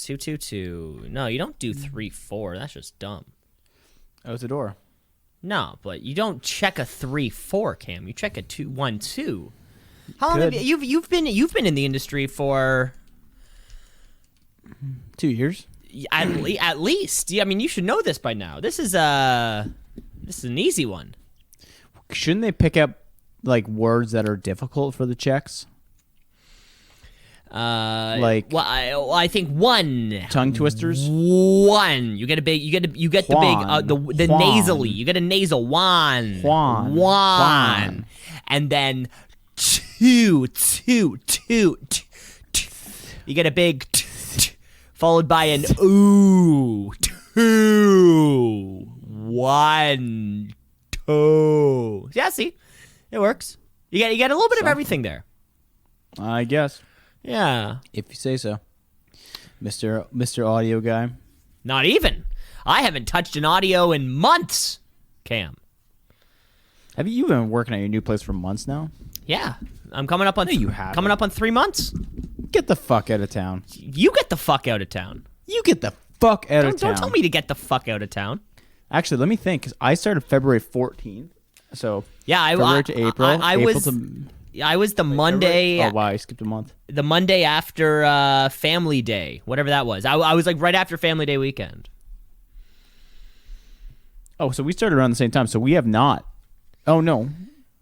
222. No, you don't do 3-4. That's just dumb. Oh, it's a door. No, but you don't check a 3-4, Cam. You check a 2-1-2. How long have you've been in the industry for? 2 years. At least. Yeah, I mean, you should know this by now. This is an easy one. Shouldn't they pick up like words that are difficult for the checks? I think one tongue twisters. One. You get the nasally. You get a nasal one. And then two. You get a big followed by an ooh. 2 1 2. Yeah, see, it works. You get a little bit of everything there. I guess. Yeah. If you say so. Mr. Audio Guy. Not even. I haven't touched an audio in months, Cam. Have you been working at your new place for months now? Yeah. I'm coming up on coming up on 3 months. Get the fuck out of town. You get the fuck out of town. You get the fuck out of town. Don't tell me to get the fuck out of town. Actually, let me think, because I started February 14th. So yeah, February to April. I was the Monday. Oh wow, I skipped a month. The Monday after Family Day, whatever that was. I was like right after Family Day weekend. Oh, so we started around the same time. So we have not. Oh no,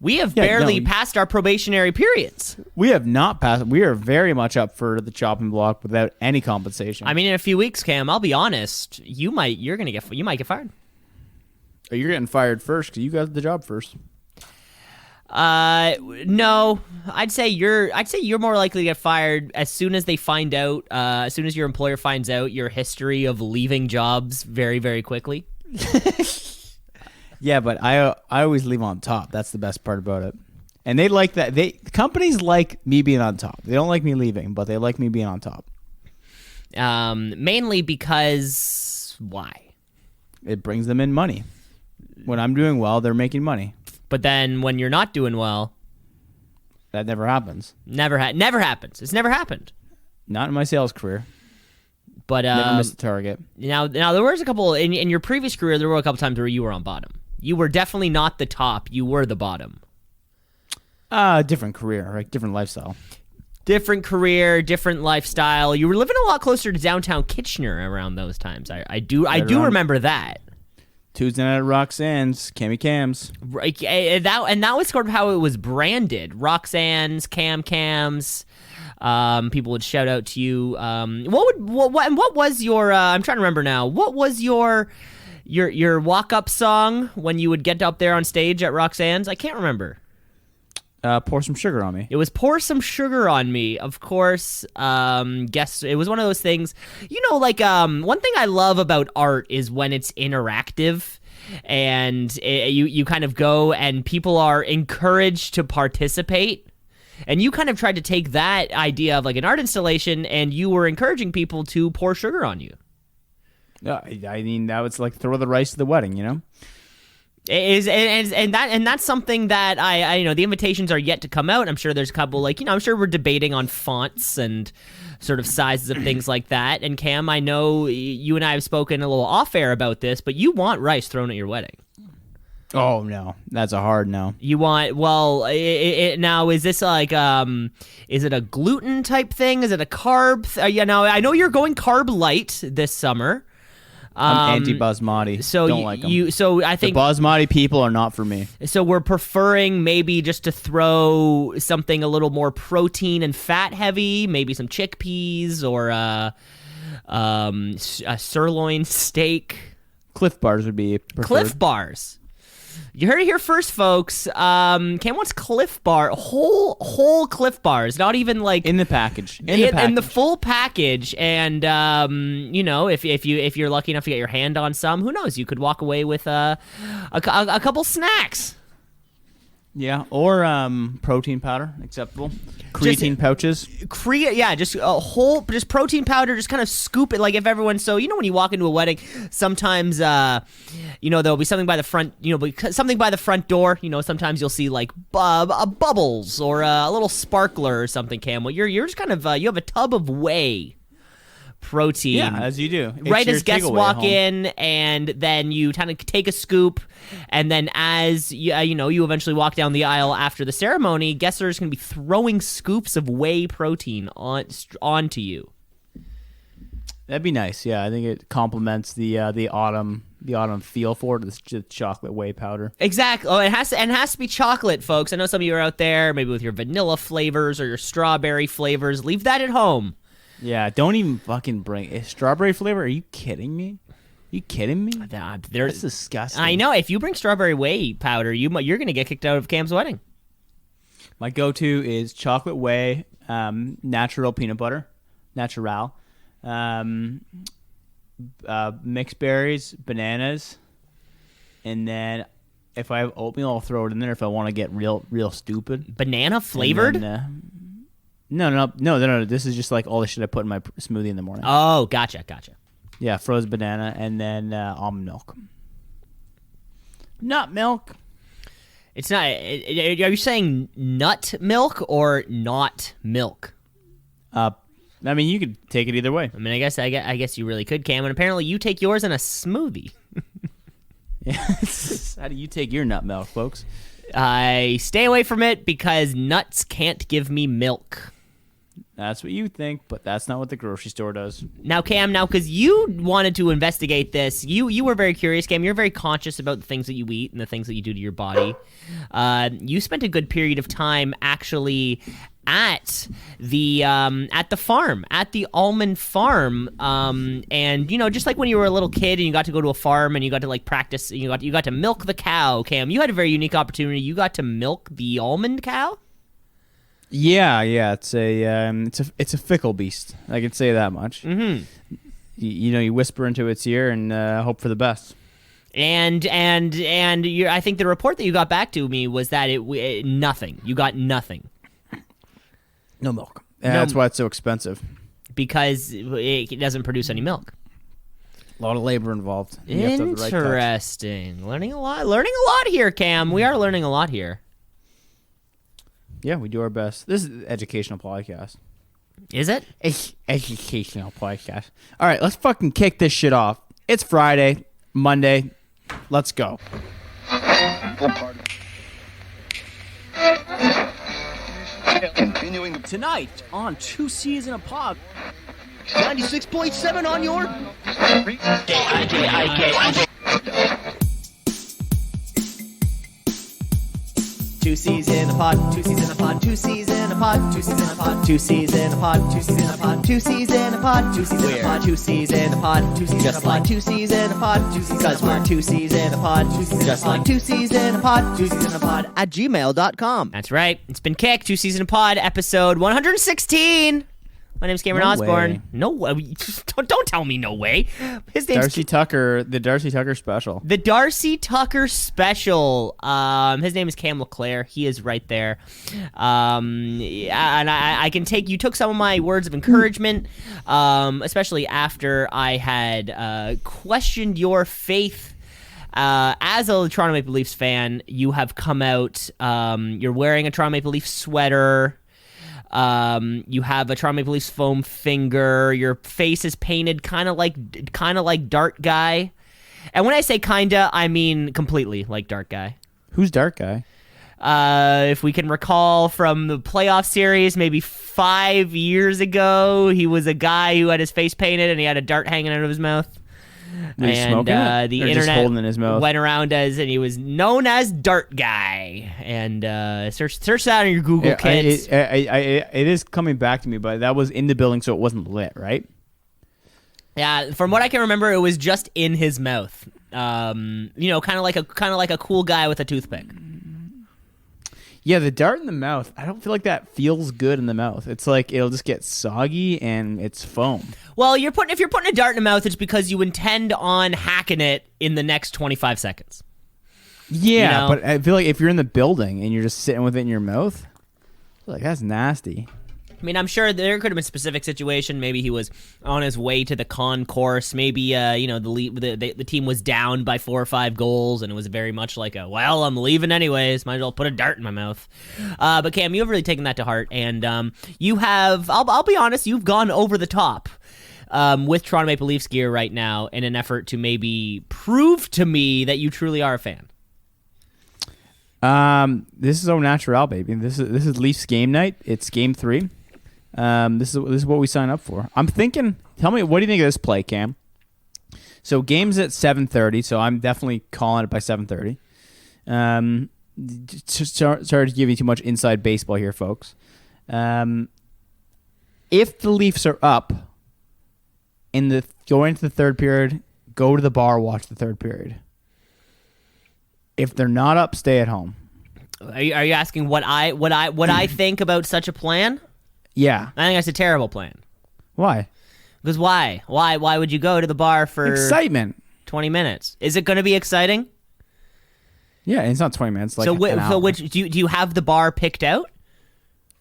we have barely passed our probationary periods. We have not passed. We are very much up for the chopping block without any compensation. I mean, in a few weeks, Cam, I'll be honest. You might get fired. Oh, you're getting fired first because you got the job first. No, I'd say you're more likely to get fired as soon as they find out. As soon as your employer finds out your history of leaving jobs very, very quickly. Yeah, but I always leave on top. That's the best part about it. And they like that. Companies like me being on top. They don't like me leaving, but they like me being on top. Mainly because why? It brings them in money. When I'm doing well, they're making money. But then when you're not doing well, that never happens. Never happens. It's never happened. Not in my sales career. But never missed a target. Now there was a couple in your previous career. There were a couple times where you were on bottom. You were definitely not the top. You were the bottom. Different career, right? Different lifestyle. Different career, different lifestyle. You were living a lot closer to downtown Kitchener around those times. I do remember that. Tuesday night at Roxanne's, Cammy Cams. Right, and that was sort of how it was branded. Roxanne's, Cams. People would shout out to you. What was your? I'm trying to remember now. What was your walk up song when you would get up there on stage at Roxanne's? I can't remember. Pour Some Sugar on Me. It was Pour Some Sugar on Me, of course. Guess it was one of those things. You know, like one thing I love about art is when it's interactive, and you kind of go and people are encouraged to participate. And you kind of tried to take that idea of like an art installation, and you were encouraging people to pour sugar on you. Yeah, I mean that was like throw the rice to the wedding, you know. And that's something that I the invitations are yet to come out. I'm sure there's a couple I'm sure we're debating on fonts and sort of sizes of things like that. And Cam, I know you and I have spoken a little off air about this, but you want rice thrown at your wedding. Oh no, that's a hard no. You want now? Is this like is it a gluten type thing? Is it a carb? I know you're going carb light this summer. I'm anti-basmati. So don't like them. So I think the basmati people are not for me. So we're preferring maybe just to throw something a little more protein and fat heavy, maybe some chickpeas or a sirloin steak. Cliff Bars would be preferred. Cliff Bars. You heard it here first, folks. Cam wants whole Cliff Bars, not even like in the package, in the full package. And if you're lucky enough to get your hand on some, who knows? You could walk away with a couple snacks. Yeah, or protein powder, acceptable. Creatine pouches. Just protein powder, just kind of scoop it. Like if everyone, when you walk into a wedding, sometimes, there'll be something by the front, something by the front door. Sometimes you'll see like bubbles or a little sparkler or something, Cam. Well, you're just kind of, you have a tub of whey protein. Yeah, as you do. It's Right your as guests takeaway walk home. in, and then you kind of take a scoop, and then as you eventually walk down the aisle after the ceremony, guests are just going to be throwing scoops of whey protein onto you. That'd be nice. Yeah, I think it complements the autumn feel for it. It's just chocolate whey powder. Exactly. Oh, it has to be chocolate, folks. I know some of you are out there, maybe with your vanilla flavors or your strawberry flavors. Leave that at home. Yeah, don't even fucking bring a strawberry flavor. Are you kidding me? That's disgusting. I know. If you bring strawberry whey powder, you're going to get kicked out of Cam's wedding. My go-to is chocolate whey, natural peanut butter, natural, mixed berries, bananas, and then if I have oatmeal, I'll throw it in there if I want to get real stupid. Banana flavored? No. This is just like all the shit I put in my smoothie in the morning. Oh, gotcha. Yeah, frozen banana and then almond milk. Nut milk. It's not. Are you saying nut milk or not milk? I mean, you could take it either way. I mean, I guess you really could, Cam. And apparently, you take yours in a smoothie. Yeah. How do you take your nut milk, folks? I stay away from it because nuts can't give me milk. That's what you think, but that's not what the grocery store does. Now, Cam, because you wanted to investigate this, you were very curious, Cam. You're very conscious about the things that you eat and the things that you do to your body. You spent a good period of time actually at the farm, at the almond farm, and just like when you were a little kid and you got to go to a farm and you got to like practice, and you got to milk the cow. Cam, you had a very unique opportunity. You got to milk the almond cow. Yeah, it's a fickle beast. I can say that much. Mm-hmm. You whisper into its ear and hope for the best. And I think the report that you got back to me was that it nothing. You got nothing. No milk. That's why it's so expensive. Because it doesn't produce any milk. A lot of labor involved. You have to have the right touch. Interesting. Learning a lot here, Cam. We are learning a lot here. Yeah, we do our best. This is an educational podcast. Is it? Educational podcast. All right, let's fucking kick this shit off. It's Friday, Monday. Let's go. Continuing tonight on Two C's in a Pod. 96.7 on your Two C's in a pod, two C's in a pod, two C's in a pod, two C's in a pod, two C's in a pod, two C's in a pod, two C's in a pod, two C's in a pod, two C's in a pod, two C's in a pod, two C's in a pod, because we're two C's in a pod, just like two C's in a pod, two C's in a pod at gmail.com. That's right. It's been kicked. Two C's in a pod, episode 116. My name's Cameron Osborne. Way. No way. Don't tell me no way. His name's Darcy Tucker, the Darcy Tucker special. The Darcy Tucker special. His name is Cam LeClaire. He is right there. And I can take. You took some of my words of encouragement, especially after I had questioned your faith. As a Toronto Maple Leafs fan, you have come out. You're wearing a Toronto Maple Leafs sweater. You have a Toronto Maple Leafs foam finger. Your face is painted kind of like Dart Guy. And when I say kinda, I mean completely like Dart Guy. Who's Dart Guy? If we can recall from the playoff series, maybe 5 years ago, he was a guy who had his face painted and he had a dart hanging out of his mouth. Was he smoking it? The Or just internet holding it in his mouth? went around and he was known as Dart Guy. And search that on your Google, kids. It is coming back to me, but that was in the building, so it wasn't lit, right? Yeah, from what I can remember, it was just in his mouth. Kind of like a cool guy with a toothpick. Yeah, the dart in the mouth. I don't feel like that feels good in the mouth. It's like it'll just get soggy and it's foam. Well, if you're putting a dart in the mouth, it's because you intend on hacking it in the next 25 seconds. Yeah, but I feel like if you're in the building and you're just sitting with it in your mouth, like that's nasty. I mean, I'm sure there could have been a specific situation. Maybe he was on his way to the concourse. Maybe, the team was down by 4 or 5 goals, and it was very much like I'm leaving anyways. Might as well put a dart in my mouth. But Cam, you have really taken that to heart, and you have. I'll be honest, you've gone over the top. with Toronto Maple Leafs gear right now in an effort to maybe prove to me that you truly are a fan? This is au natural, baby. This is Leafs game night. It's game 3. This is what we sign up for. I'm thinking. Tell me, what do you think of this play, Cam? So game's at 7:30. So I'm definitely calling it by 7:30. Sorry to give you too much inside baseball here, folks. If the Leafs are up go into the third period, go to the bar, watch the third period. If they're not up, stay at home. Are you asking what I think about such a plan? Yeah. I think that's a terrible plan. Why? Because why? Why would you go to the bar for excitement? 20 minutes. Is it going to be exciting? Yeah, it's not 20 minutes. Like so which do you have the bar picked out?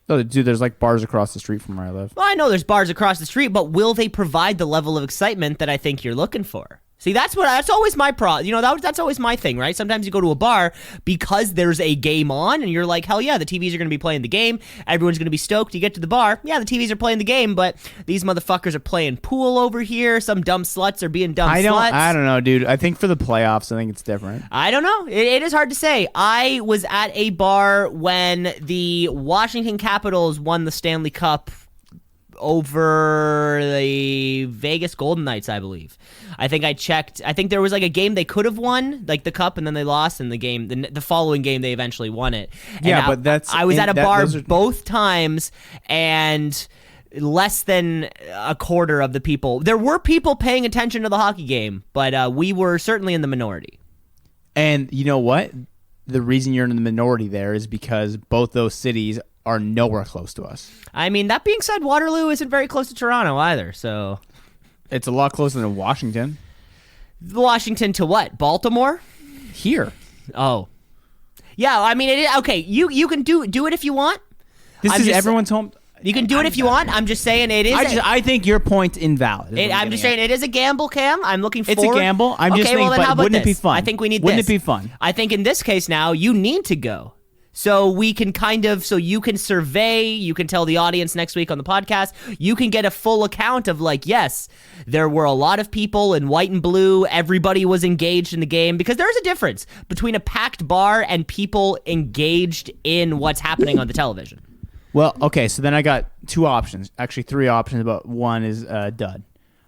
Oh, dude, there's like bars across the street from where I live. Well, I know there's bars across the street, but will they provide the level of excitement that I think you're looking for? See, that's always my that's always my thing, right? Sometimes you go to a bar because there's a game on and you're like, hell yeah, the TVs are going to be playing the game. Everyone's going to be stoked. You get to the bar. Yeah, the TVs are playing the game, but these motherfuckers are playing pool over here. Some dumb sluts are being dumb sluts. I don't know, dude. I think for the playoffs, I think it's different. I don't know. It is hard to say. I was at a bar when the Washington Capitals won the Stanley Cup over the Vegas Golden Knights, I believe. I think I checked. I think there was like a game they could have won, like the cup, and then they lost in the game. The following game, they eventually won it. And but I was at a bar both times, and less than a quarter of the people. There were people paying attention to the hockey game, but we were certainly in the minority. And you know what? The reason you're in the minority there is because both those cities are nowhere close to us. I mean, that being said, Waterloo isn't very close to Toronto either, so... It's a lot closer than Washington. Washington to what? Baltimore? Here. Oh. Yeah, I mean, okay, you can do it if you want. This is everyone's home. You can do it if you want. I'm just saying it is. I think your point's invalid. I'm just saying it is a gamble, Cam. I'm looking forward. It's a gamble. I'm just saying, but wouldn't it be fun? I think we need this. Wouldn't it be fun? I think in this case now, you need to go. So we can so you can survey, you can tell the audience next week on the podcast, you can get a full account of like, yes, there were a lot of people in white and blue, everybody was engaged in the game, because there's a difference between a packed bar and people engaged in what's happening on the television. Well, okay, so then I got 2 options, actually 3 options, but one is dud.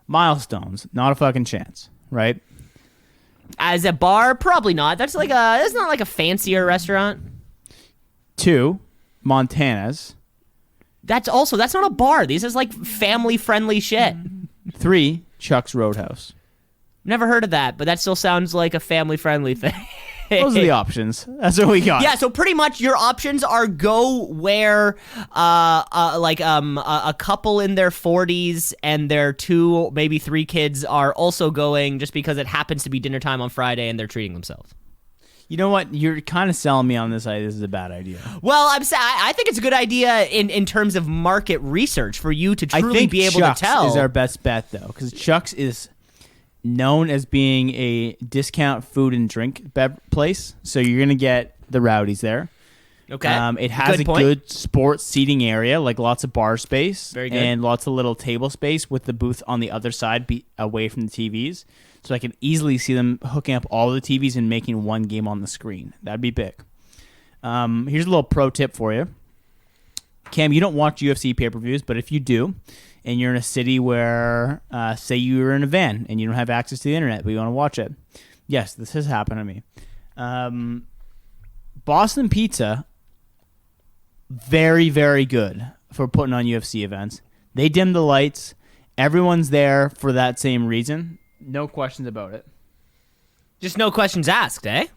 Milestones, not a fucking chance, right? As a bar, probably not. That's not like a fancier restaurant. 2, Montana's. That's not a bar. This is like family-friendly shit. 3, Chuck's Roadhouse. Never heard of that, but that still sounds like a family-friendly thing. Those are the options. That's what we got. Yeah, so pretty much your options are go where a couple in their 40s and their 2, maybe 3 kids are also going just because it happens to be dinner time on Friday and they're treating themselves. You know what? You're kind of selling me on this idea. This is a bad idea. Well, I think it's a good idea in terms of market research for you to truly be able Chuck's to tell. Is our best bet, though, because Chuck's is known as being a discount food and drink place, so you're going to get the rowdies there. Okay. It has good sports seating area, like lots of bar space. Very good. And lots of little table space with the booth on the other side away from the TVs. So I can easily see them hooking up all the TVs and making one game on the screen. That'd be big. Here's a little pro tip for you. Cam, you don't watch UFC pay-per-views, but if you do, and you're in a city where, say you're in a van and you don't have access to the internet, but you want to watch it. Yes, this has happened to me. Boston Pizza, very, very good for putting on UFC events. They dim the lights. Everyone's there for that same reason. No questions about it. Just no questions asked, eh?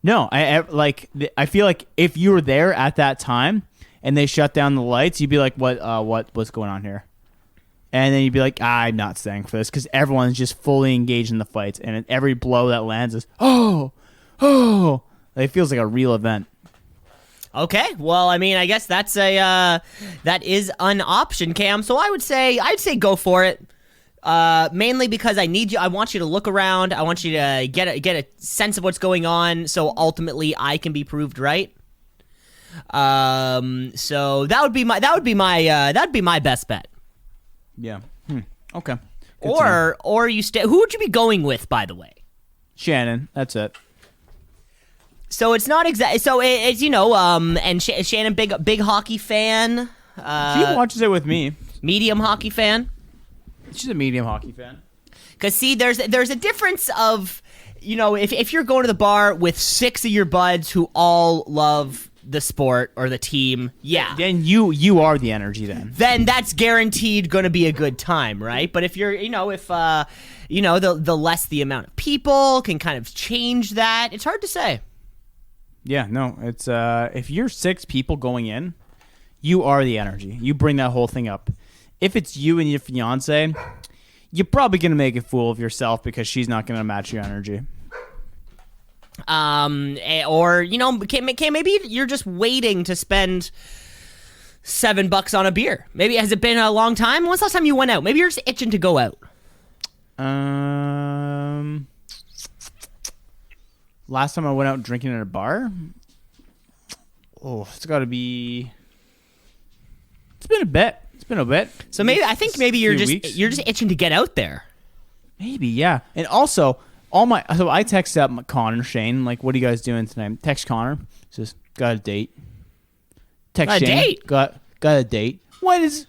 No, I feel like if you were there at that time and they shut down the lights, you'd be like, what's going on here? And then you'd be like, I'm not staying for this, because everyone's just fully engaged in the fights, and every blow that lands is, oh, it feels like a real event. Okay, well, I mean, I guess that is an option, Cam. So I'd say go for it. Mainly because I want you to look around. I want you to get a sense of what's going on, so ultimately I can be proved right. So that would be my best bet. Yeah. Okay. Good to know. Or you stay. Who would you be going with, by the way? Shannon. That's it. So it's not exactly. So it's and Shannon, big hockey fan. She watches it with me. Medium hockey fan. She's a medium hockey fan. Because see, there's a difference of, if you're going to the bar with 6 of your buds who all love the sport or the team, yeah. Then you are the energy then. Then that's guaranteed going to be a good time, right? But if you're, the less the amount of people can kind of change that. It's hard to say. Yeah, no, it's if you're 6 people going in, you are the energy. You bring that whole thing up. If it's you and your fiance, you're probably gonna make a fool of yourself because she's not gonna match your energy. Or maybe you're just waiting to spend $7 on a beer. Maybe has it been a long time? When's the last time you went out? Maybe you're just itching to go out. Last time I went out drinking at a bar. Oh, it's got to be. It's been a bit. So maybe you're just itching to get out there. Maybe, yeah. And also, so I texted up Connor, Shane, like, what are you guys doing tonight? Text Connor, says, got a date. Text Shane, date? Got a date. Let's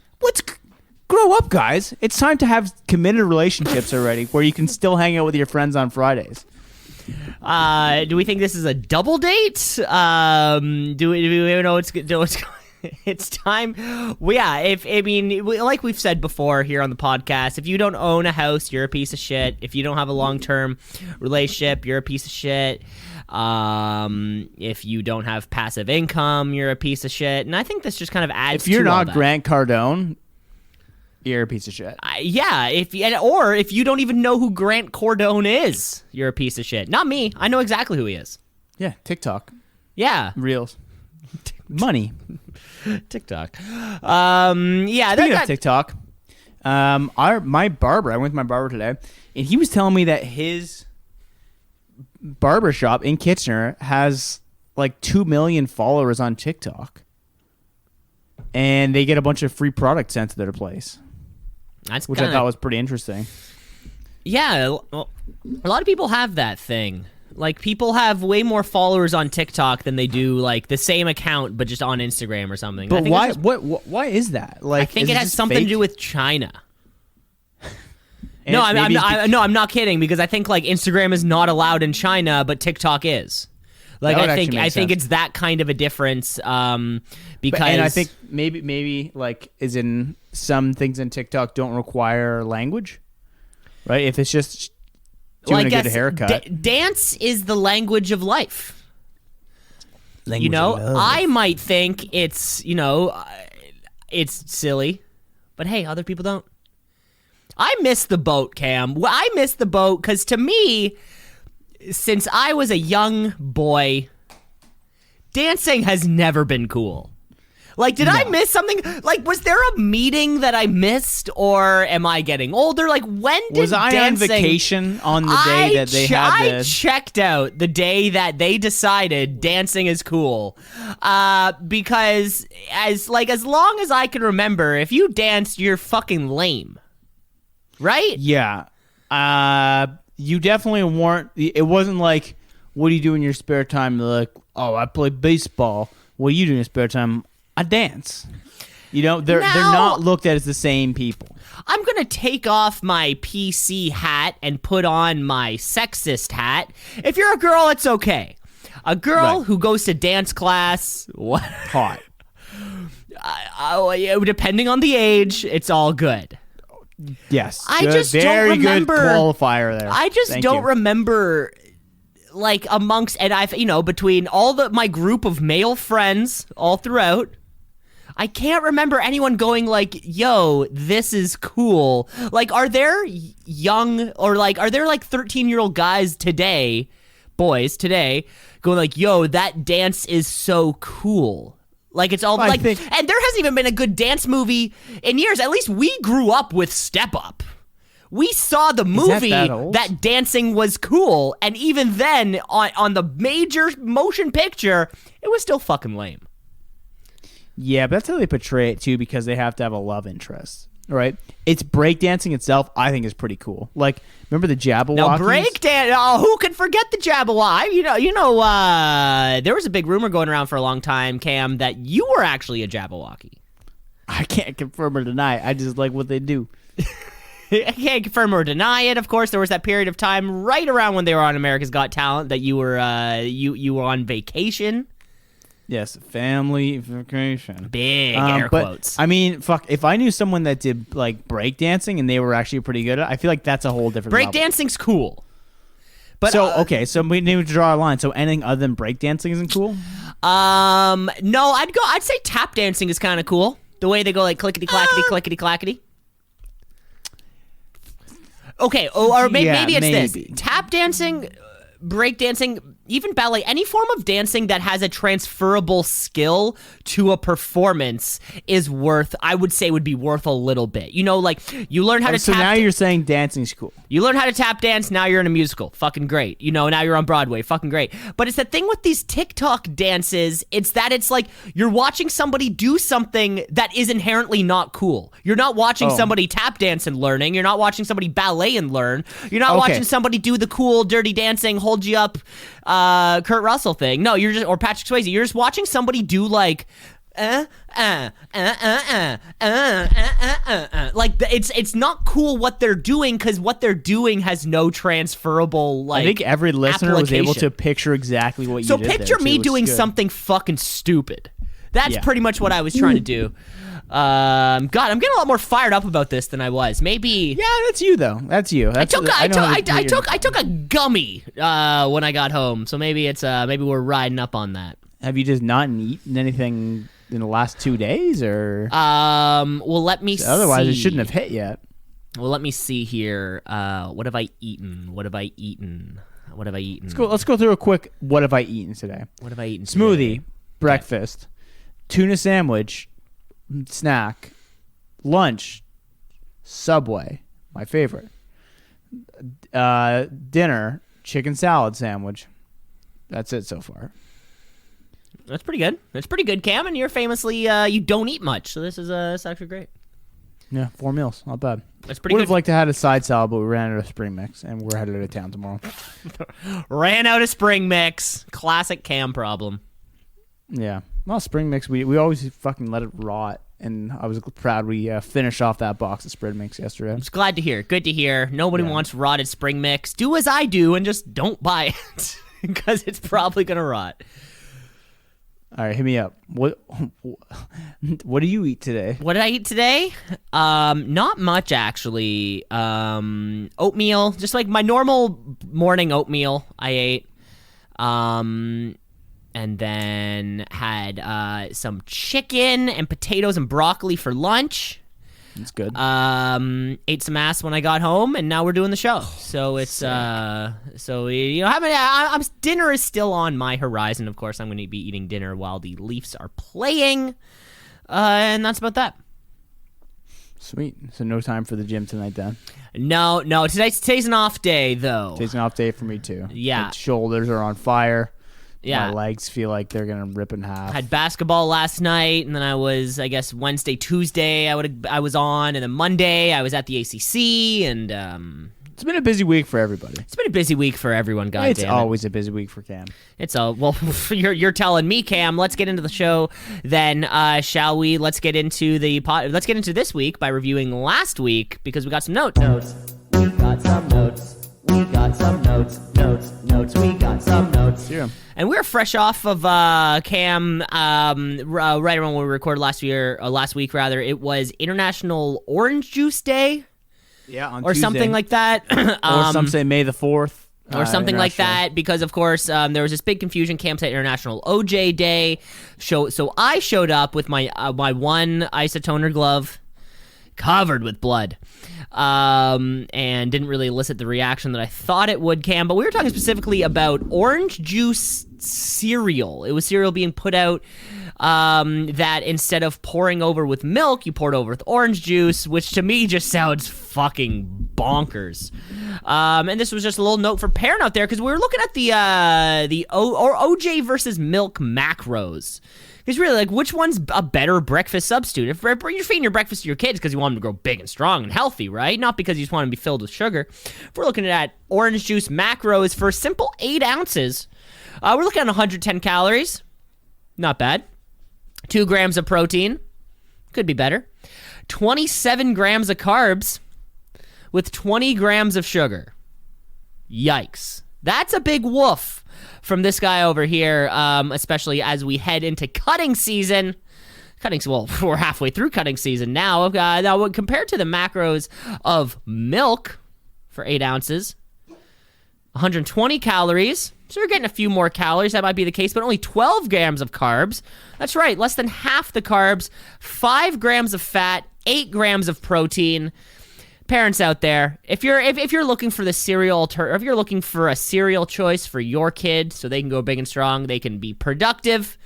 grow up, guys. It's time to have committed relationships already, where you can still hang out with your friends on Fridays. Do we think this is a double date? Do we know what's going? It's time. Well, yeah. Like we've said before here on the podcast, if you don't own a house, you're a piece of shit. If you don't have a long-term relationship, you're a piece of shit. If you don't have passive income, you're a piece of shit. And I think this just kind of adds. If you're to all not that. Grant Cardone, you're a piece of shit. Yeah. Or if you don't even know who Grant Cardone is, you're a piece of shit. Not me. I know exactly who he is. Yeah, TikTok, Yeah. Reels, money. TikTok. Yeah. Speaking of TikTok, my barber. I went to my barber today, and he was telling me that his barber shop in Kitchener has like 2 million followers on TikTok, and they get a bunch of free products sent to their place, which I thought was pretty interesting. Yeah, well, a lot of people have that thing. Like, people have way more followers on TikTok than they do, like, the same account, but just on Instagram or something. But why? Why is that? Like, I think it has something to do with China. No, I'm not kidding, because I think, like, Instagram is not allowed in China, but TikTok is. Like, I think it's that kind of a difference. And I think maybe like, is in some things in TikTok don't require language, right? If it's just doing a good haircut. Dance is the language of life. Language of love. I might think it's it's silly, but hey, other people don't. I miss the boat, Cam. I miss the boat because to me, since I was a young boy, dancing has never been cool. Like, did I miss something? Like, was there a meeting that I missed, or am I getting older? Like, when did was I dancing... on vacation on the day that they had I checked out the day that they decided dancing is cool, because as long as I can remember, if you dance, you're fucking lame, right? Yeah, you definitely weren't. It wasn't like, what do you do in your spare time? They're like, oh, I play baseball. What do you do in your spare time? I dance. They're not looked at as the same people. I'm going to take off my PC hat and put on my sexist hat. If you're a girl, it's okay. A girl who goes to dance class, what? Hot. Depending on the age, it's all good. Yes. I just don't remember. Good qualifier there. I just don't remember, like, amongst, and between all my group of male friends all throughout, I can't remember anyone going like, yo, this is cool. Like, are there young, or like, are there like 13-year-old guys today, boys today, going like, yo, that dance is so cool? Like, it's all and there hasn't even been a good dance movie in years. At least we grew up with Step Up. We saw the movie that dancing was cool, and even then, on the major motion picture, it was still fucking lame. Yeah, but that's how they portray it too, because they have to have a love interest. right? It's breakdancing itself, I think, is pretty cool. Like, remember the Jabberwockies? Now, breakdance. Oh, who can forget the Jabberwocky? There was a big rumor going around for a long time, Cam, that you were actually a Jabberwocky. I can't confirm or deny. I just like what they do. I can't confirm or deny it. Of course, there was that period of time right around when they were on America's Got Talent that you were you were on vacation. Yes, family vacation. Big air quotes. I mean, fuck, if I knew someone that did like breakdancing and they were actually pretty good at it, I feel like that's a whole different level. Breakdancing's cool. But so we need to draw a line. So anything other than breakdancing isn't cool? No, I'd say tap dancing is kind of cool. The way they go like clickety clackety clickety clackety. Okay, or maybe it's this. Tap dancing, breakdancing, even ballet, any form of dancing that has a transferable skill to a performance is I would say would be worth a little bit. You know, like you learn how to tap. So now you're saying dancing's cool. You learn how to tap dance, now you're in a musical. Fucking great. You know, now you're on Broadway. Fucking great. But it's the thing with these TikTok dances, it's like you're watching somebody do something that is inherently not cool. You're not watching somebody tap dance and learning. You're not watching somebody ballet and learn. You're not watching somebody do the cool dirty dancing, hold you up, Kurt Russell thing. No, you're just, or Patrick Swayze. You're just watching somebody do like, like it's not cool what they're doing because what they're doing has no transferable like. I think every listener was able to picture exactly what you did. So picture me doing something fucking stupid. That's pretty much what I was trying to do. God, I'm getting a lot more fired up about this than I was. Maybe. Yeah, that's you though. That's you. I took a gummy when I got home, so maybe it's maybe we're riding up on that. Have you just not eaten anything in the last 2 days, or? Well, let me see. Otherwise, it shouldn't have hit yet. Well, let me see here. What have I eaten? Let's go through a quick. What have I eaten today? Smoothie, breakfast, tuna sandwich, snack, lunch, Subway, my favorite. Dinner, chicken salad sandwich. That's it so far. That's pretty good, Cam. And you're famously you don't eat much, so this is it's actually great. Yeah, 4 meals, not bad. That's pretty good. Would have liked to have a side salad, but we ran out of spring mix, and we're headed out of town tomorrow. Ran out of spring mix. Classic Cam problem. Yeah, well, spring mix, we always fucking let it rot, and I was proud we finished off that box of spring mix yesterday. I'm just glad to hear. Good to hear. Nobody wants rotted spring mix. Do as I do and just don't buy it because it's probably gonna rot. All right, hit me up. What do you eat today? What did I eat today? Not much actually. Oatmeal, just like my normal morning oatmeal. I ate. And then had some chicken and potatoes and broccoli for lunch. That's good. Ate some ass when I got home, and now we're doing the show. So it's dinner is still on my horizon. Of course, I'm going to be eating dinner while the Leafs are playing, and that's about that. Sweet. So no time for the gym tonight, then. No. Today's an off day, though. Today's an off day for me too. Yeah. My shoulders are on fire. Yeah. My legs feel like they're gonna rip in half. Had basketball last night, and then I was, I guess, Wednesday, Tuesday, I was on, and then Monday I was at the ACC, and it's been a busy week for everybody. It's been a busy week for everyone. Goddamn, it's always a busy week for Cam. You're telling me, Cam. Let's get into the show, then, shall we? Let's get into Let's get into this week by reviewing last week because we got some notes. We got some notes. We got some notes. We got some notes. Yeah. And we're fresh off of Cam. Right around when we recorded last week. It was International Orange Juice Day. Yeah, on or Tuesday. Something like that. Or some say May the 4th. Or something like that, because of course there was this big confusion. Cam said International OJ Day. So I showed up with my one isotoner glove covered with blood. And didn't really elicit the reaction that I thought it would, Cam. But we were talking specifically about orange juice cereal. It was cereal being put out that instead of pouring over with milk, you poured over with orange juice, which to me just sounds fucking bonkers. And this was just a little note for parent out there, because we were looking at the OJ versus milk macros. Because really, like, which one's a better breakfast substitute? If you're feeding your breakfast to your kids because you want them to grow big and strong and healthy, right? Not because you just want them to be filled with sugar. If we're looking at orange juice macros for a simple 8 ounces, we're looking at 110 calories. Not bad. 2 grams of protein. Could be better. 27 grams of carbs with 20 grams of sugar. Yikes. That's a big woof from this guy over here, especially as we head into cutting season. Well, we're halfway through cutting season now. Now, compared to the macros of milk for 8 ounces, 120 calories. So you're getting a few more calories. That might be the case, but only 12 grams of carbs. That's right, less than half the carbs, 5 grams of fat, 8 grams of protein. Parents out there, if you're looking for the cereal, or if you're looking for a cereal choice for your kid so they can go big and strong, they can be productive,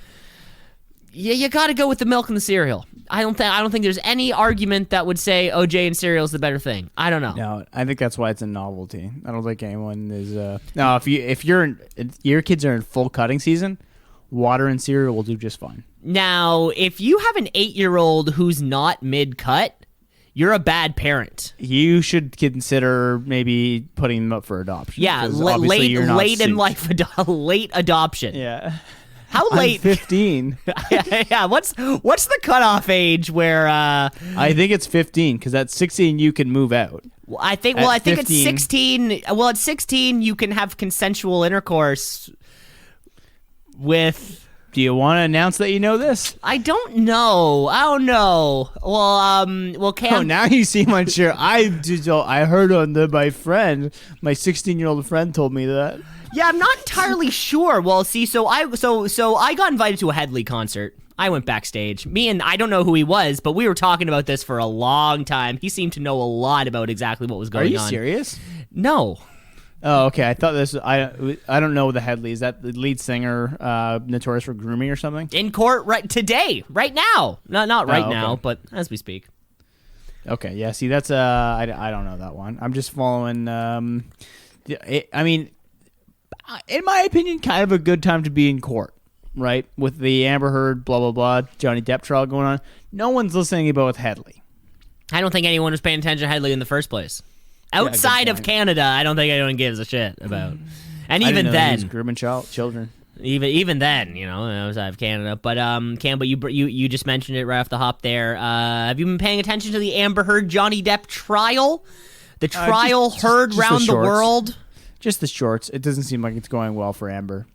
you got to go with the milk and the cereal. I don't think there's any argument that would say OJ and cereal is the better thing. I don't know. No, I think that's why it's a novelty. I don't think anyone is. No, if your kids are in full cutting season, water and cereal will do just fine. Now, if you have an 8-year-old who's not mid-cut, you're a bad parent. You should consider maybe putting them up for adoption. Yeah, late in life, late adoption. Yeah. How late? I'm 15. yeah. What's the cutoff age where? I think it's 15 because at 16 you can move out. I think it's 16. Well, at 16 you can have consensual intercourse with. Do you want to announce that you know this? I don't know. Well, Cam. Oh, now you seem unsure. I heard on my friend, my 16-year-old friend told me that. Yeah, I'm not entirely sure. Well, see, so I got invited to a Headley concert. I went backstage. I don't know who he was, but we were talking about this for a long time. He seemed to know a lot about exactly what was going on. Are you serious? No. Oh, okay. I thought this. I don't know the Headley. Is that the lead singer, notorious for grooming or something? In court right now. Not right okay. now, but as we speak. Okay. Yeah. See, that's I don't know that one. I'm just following. I mean, in my opinion, kind of a good time to be in court, right? With the Amber Heard, blah blah blah, Johnny Depp trial going on. No one's listening about Headley. I don't think anyone was paying attention to Headley in the first place. Outside of Canada, I don't think anyone gives a shit about. And even then, grooming children. Even then, outside of Canada. But Campbell, you just mentioned it right off the hop there. Have you been paying attention to the Amber Heard Johnny Depp trial? The trial heard round the world. Just the shorts. It doesn't seem like it's going well for Amber.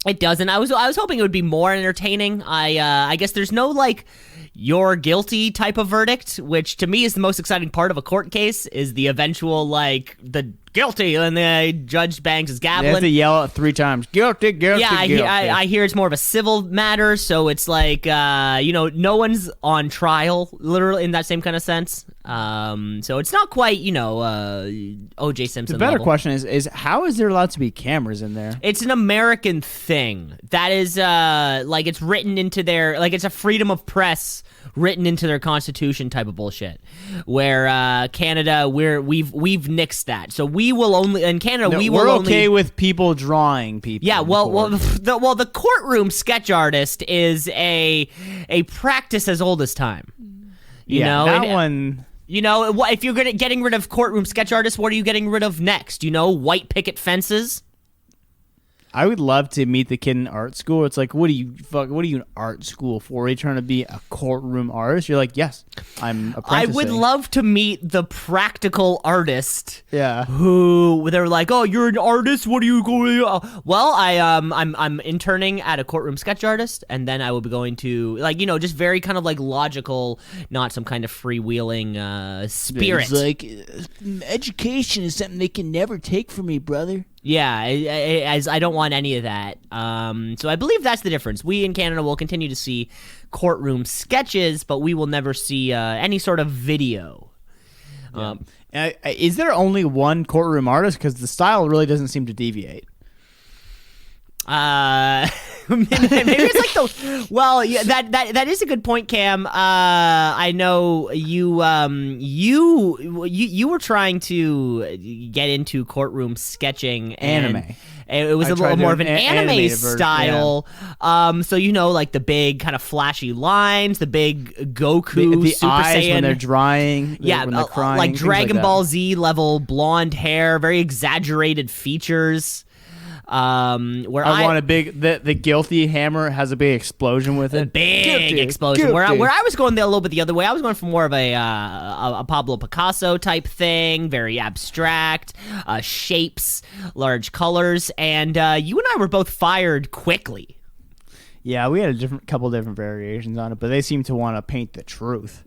It doesn't. I was hoping it would be more entertaining. I guess there's no you're guilty type of verdict, which to me is the most exciting part of a court case, is the eventual the guilty, and the judge bangs his gavel. They have to yell it 3 times. Guilty, guilty, yeah, guilty. I hear it's more of a civil matter, so it's no one's on trial, literally, in that same kind of sense. So it's not quite, O.J. Simpson The better level. question is how is there allowed to be cameras in there? It's an American thing. That is, it's written into their, it's a freedom of press written into their constitution type of bullshit. Where Canada, we've nixed that. So we will only in Canada we're okay with people drawing people. Yeah, the courtroom sketch artist is a practice as old as time. One. If you're getting rid of courtroom sketch artists, what are you getting rid of next? White picket fences. I would love to meet the kid in art school. It's like, what are you in art school for? Are you trying to be a courtroom artist? You're like, yes, I'm apprenticing. I would love to meet the practical artist. Yeah. Who they're like, oh, you're an artist. What are you going? Well, I'm interning at a courtroom sketch artist, and then I will be going to just very kind of logical, not some kind of freewheeling spirit. It's education is something they can never take from me, brother. Yeah, as I don't want any of that. So I believe that's the difference. We in Canada will continue to see courtroom sketches, but we will never see any sort of video. Yeah. Is there only one courtroom artist? Because the style really doesn't seem to deviate. Maybe it's like that is a good point, Cam. I know you were trying to get into courtroom sketching and Anime. It was a little more of an anime style. Yeah. So like the big kind of flashy lines, the big Goku the Super eyes Saiyan when they're drying, when they're crying, like Dragon Ball Z level blonde hair, very exaggerated features. Where I want a big the guilty hammer has a big explosion with it. A big explosion. Where I was going a little bit the other way. I was going for more of a Pablo Picasso type thing, very abstract, shapes, large colors, and you and I were both fired quickly. Yeah, we had a couple different variations on it, but they seem to want to paint the truth.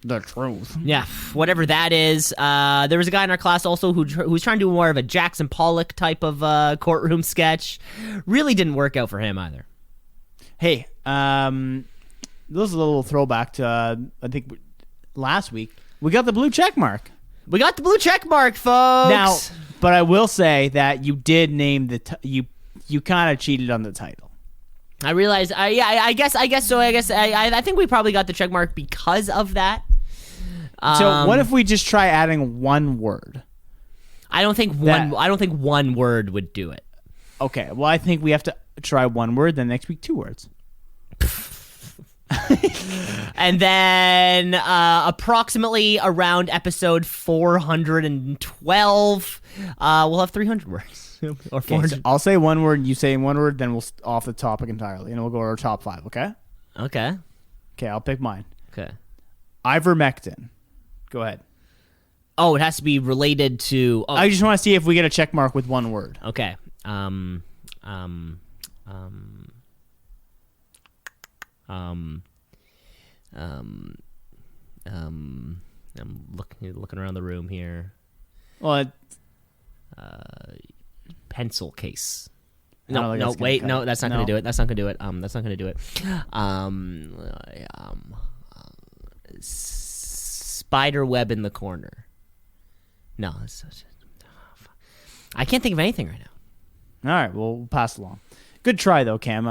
The truth. Yeah, whatever that is. There was a guy in our class also who was trying to do more of a Jackson Pollock type of courtroom sketch. Really didn't work out for him either. Hey, this is a little throwback to I think last week. We got the blue check mark. We got the blue check mark, folks. Now, but I will say that you did name you kind of cheated on the title. I realize. I guess so. I think we probably got the check mark because of that. So what if we just try adding one word? I don't think one word would do it. Okay. Well, I think we have to try one word. Then next week, 2 words. And then approximately around episode 412, we'll have 300 words. Or 400. Okay, so I'll say one word, you say one word, then we'll off the topic entirely, and we'll go to our top 5, okay? Okay. Okay, I'll pick mine. Okay. Ivermectin. Go ahead. Oh, it has to be related to... Oh. I just want to see if we get a check mark with one word. Okay. I'm looking around the room here. Well, Pencil case. No, wait, no, that's not going to do it. That's not going to do it. That's not going to do it. Spider web in the corner. No, I can't think of anything right now. All right, well, we'll pass along. Good try though, Cam.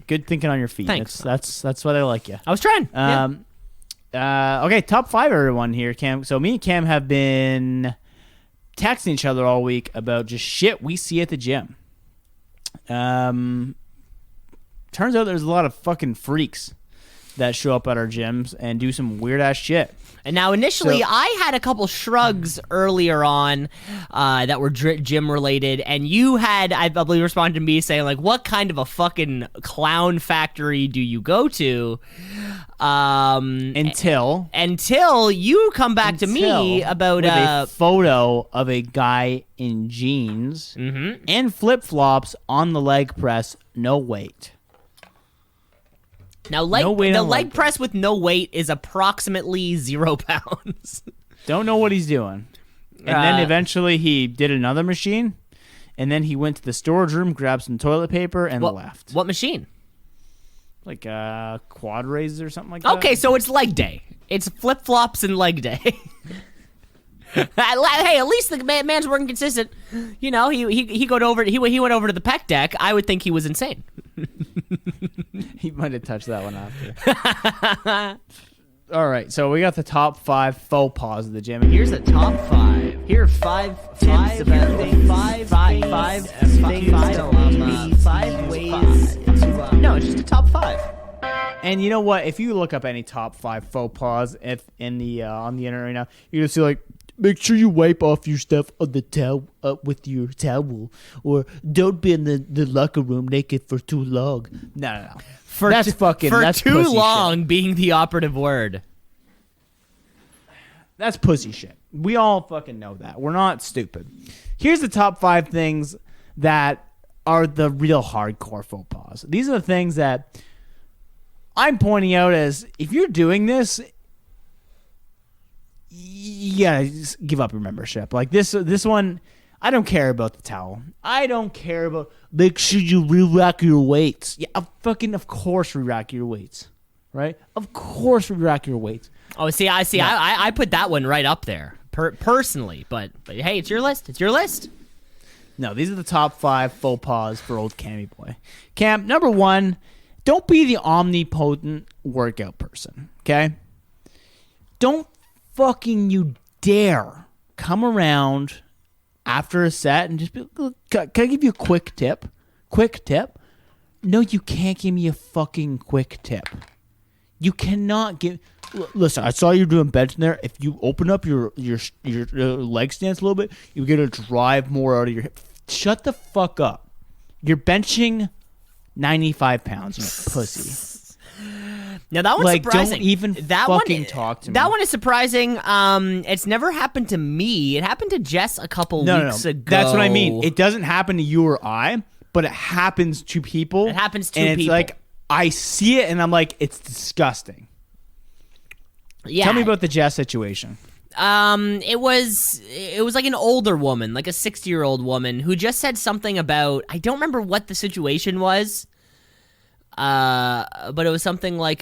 Good thinking on your feet. Thanks. That's what I like you. I was trying. Okay, top 5 everyone here, Cam. So me and Cam have been texting each other all week about just shit we see at the gym. Turns out there's a lot of fucking freaks that show up at our gyms and do some weird ass shit. And now, initially, I had a couple shrugs earlier on that were gym related, and you had, I believe, responded to me saying, like, what kind of a fucking clown factory do you go to? Until you come back to me about with a photo of a guy in jeans and flip-flops on the leg press, no weight. Now, the leg press with no weight is approximately 0 pounds. Don't know what he's doing. And then eventually he did another machine, and then he went to the storage room, grabbed some toilet paper, and left. What machine? Like quad raises or something like that. Okay, so it's leg day. It's flip-flops and leg day. Hey, at least the man's working consistent. You know, he went over to the pec deck. I would think he was insane. He might have touched that one after. All right, so we got the top 5 faux pas of the gym. Here's the top 5. Here are 5 ways to no, it's just a top 5. And you know what? If you look up any top 5 faux pas in the on the internet right now, you're gonna see like, make sure you wipe off your stuff on the towel with your towel, or don't be in the locker room naked for too long. No. That's too long shit. Being the operative word. That's pussy shit. We all fucking know that. We're not stupid. Here's the top 5 things that are the real hardcore faux pas. These are the things that I'm pointing out as, if you're doing this, you gotta just give up your membership. Like this one, I don't care about the towel. I don't care about, make sure you re-rack your weights. Yeah, of course re-rack your weights. Right? Of course re-rack your weights. Oh, see. I put that one right up there, personally. But hey, it's your list. It's your list. No, these are the top 5 faux pas for old Cammy boy. Cam, number 1, don't be the omnipotent workout person, okay? Don't fucking you dare come around after a set and just be, can I give you a quick tip? Quick tip? No, you can't give me a fucking quick tip. You cannot give... Listen, I saw you doing bench in there. If you open up your leg stance a little bit, you're going to drive more out of your hip. Shut the fuck up. You're benching 95 pounds, you pussy. Now that one's surprising. Don't even fucking talk to me. That one is surprising. It's never happened to me. It happened to Jess a couple weeks ago. That's what I mean. It doesn't happen to you or I, but it happens to people. It happens to people. And it's like, I see it and I'm like, it's disgusting. Yeah. Tell me about the Jess situation. It was like an older woman, like a 60-year-old woman who just said something about, I don't remember what the situation was. But it was something like,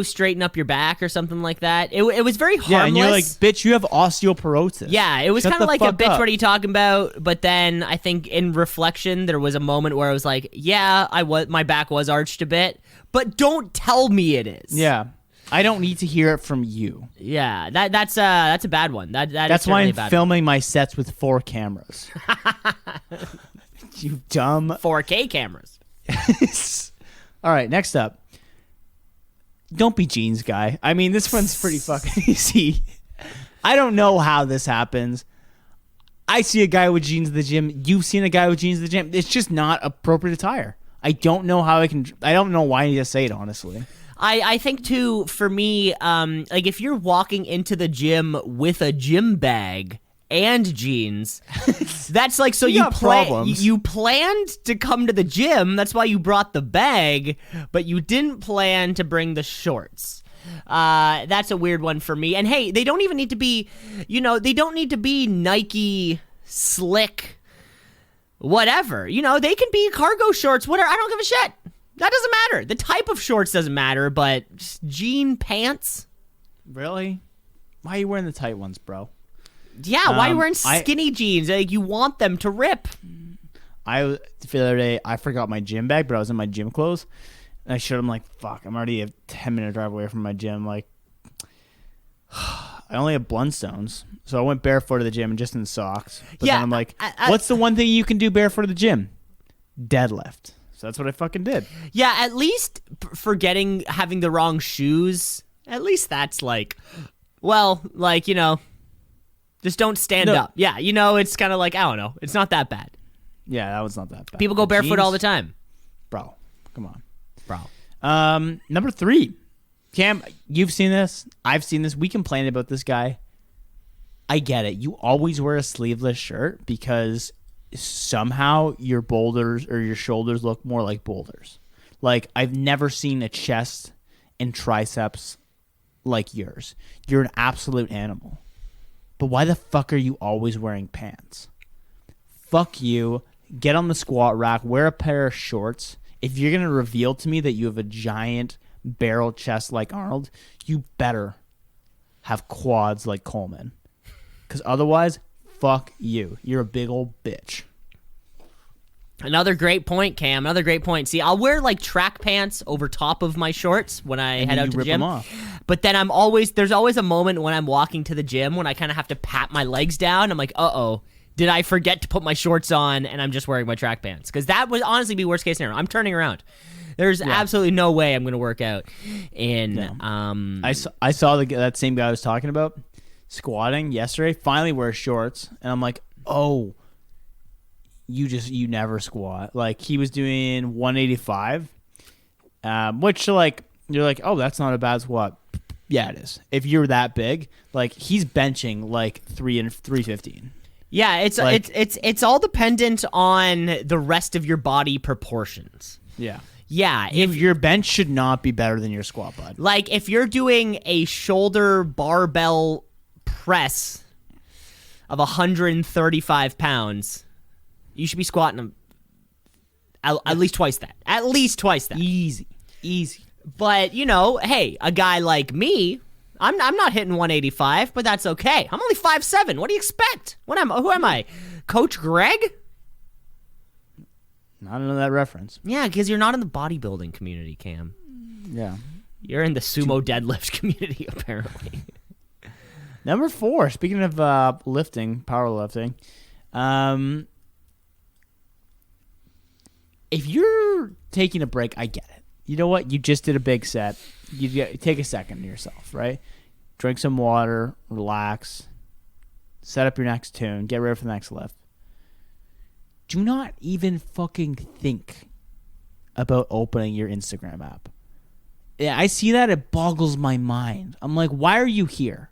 straighten up your back or something like that. It was very harmless. Yeah, and you're like, bitch, you have osteoporosis. Yeah, it was kind of like a bitch, what are you talking about? But then I think in reflection, there was a moment where I was like, yeah, my back was arched a bit, but don't tell me it is. Yeah. I don't need to hear it from you. Yeah, that's a bad one. That's why I'm bad filming my sets with 4 cameras. You dumb 4K cameras. All right, next up. Don't be jeans guy. I mean, this one's pretty fucking easy. I don't know how this happens. I see a guy with jeans at the gym. You've seen a guy with jeans at the gym. It's just not appropriate attire. I don't know how I don't know why I need to say it, honestly. I think too, for me, like if you're walking into the gym with a gym bag and jeans, that's like, so you planned to come to the gym. That's why you brought the bag, but you didn't plan to bring the shorts. That's a weird one for me. And hey, they don't even need to be, they don't need to be Nike slick, whatever. They can be cargo shorts, whatever. I don't give a shit. That doesn't matter. The type of shorts doesn't matter, but just jean pants? Really? Why are you wearing the tight ones, bro? Yeah, why are you wearing skinny jeans? Like, you want them to rip. The other day, I forgot my gym bag, but I was in my gym clothes. And I showed him, like, fuck, I'm already a 10-minute drive away from my gym. Like, I only have Blundstones. So I went barefoot to the gym and just in socks. But then I'm like, what's the one thing you can do barefoot at the gym? Deadlift. So that's what I fucking did. Yeah, at least having the wrong shoes, at least that's like, just don't stand up. Yeah, it's kind of like, I don't know. It's not that bad. Yeah, that was not that bad. People go barefoot all the time. Bro, come on. Bro. Number 3. Cam, you've seen this. I've seen this. We complained about this guy. I get it. You always wear a sleeveless shirt because somehow your boulders or your shoulders look more like boulders. Like, I've never seen a chest and triceps like yours. You're an absolute animal. But why the fuck are you always wearing pants? Fuck you. Get on the squat rack. Wear a pair of shorts. If you're going to reveal to me that you have a giant barrel chest like Arnold, you better have quads like Coleman. Because otherwise, fuck you. You're a big old bitch. Another great point, Cam. Another great point. See, I'll wear like track pants over top of my shorts when I head out to the gym. But then there's always a moment when I'm walking to the gym when I kind of have to pat my legs down. I'm like, did I forget to put my shorts on and I'm just wearing my track pants? Because that would honestly be worst case scenario. I'm turning around. There's absolutely no way I'm going to work out in. I saw that same guy I was talking about squatting yesterday. Finally wears shorts, and I'm like, oh, you never squat. Like, he was doing 185, which like you're like, oh, that's not a bad squat. Yeah, it is. If you're that big, like, he's benching like 315. Yeah, it's all dependent on the rest of your body proportions. Yeah. Yeah, if your bench should not be better than your squat, bud. Like, if you're doing a shoulder barbell press of 135 pounds, you should be squatting at least twice that. At least twice that. Easy. But, hey, a guy like me, I'm not hitting 185, but that's okay. I'm only 5'7". What do you expect? Who am I? Coach Greg? I don't know that reference. Yeah, because you're not in the bodybuilding community, Cam. Yeah. You're in the sumo deadlift community, apparently. Number 4, speaking of powerlifting, if you're taking a break, I get it. You know what? You just did a big set. Take a second to yourself, right? Drink some water, relax, set up your next tune, get ready for the next lift. Do not even fucking think about opening your Instagram app. Yeah, I see that. It boggles my mind. I'm like, why are you here?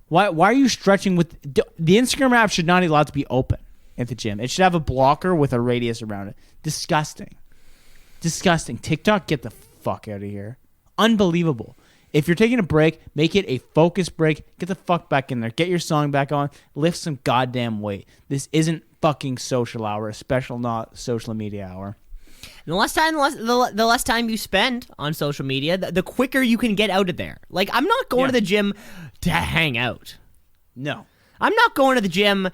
Why are you stretching with... The Instagram app should not be allowed to be open at the gym. It should have a blocker with a radius around it. Disgusting. TikTok, get the fuck out of here. Unbelievable. If you're taking a break, make it a focused break. Get the fuck back in there. Get your song back on. Lift some goddamn weight. This isn't fucking social hour, especially not social media hour. And the less time you spend on social media, the quicker you can get out of there. Like, I'm not going to the gym to hang out. No. I'm not going to the gym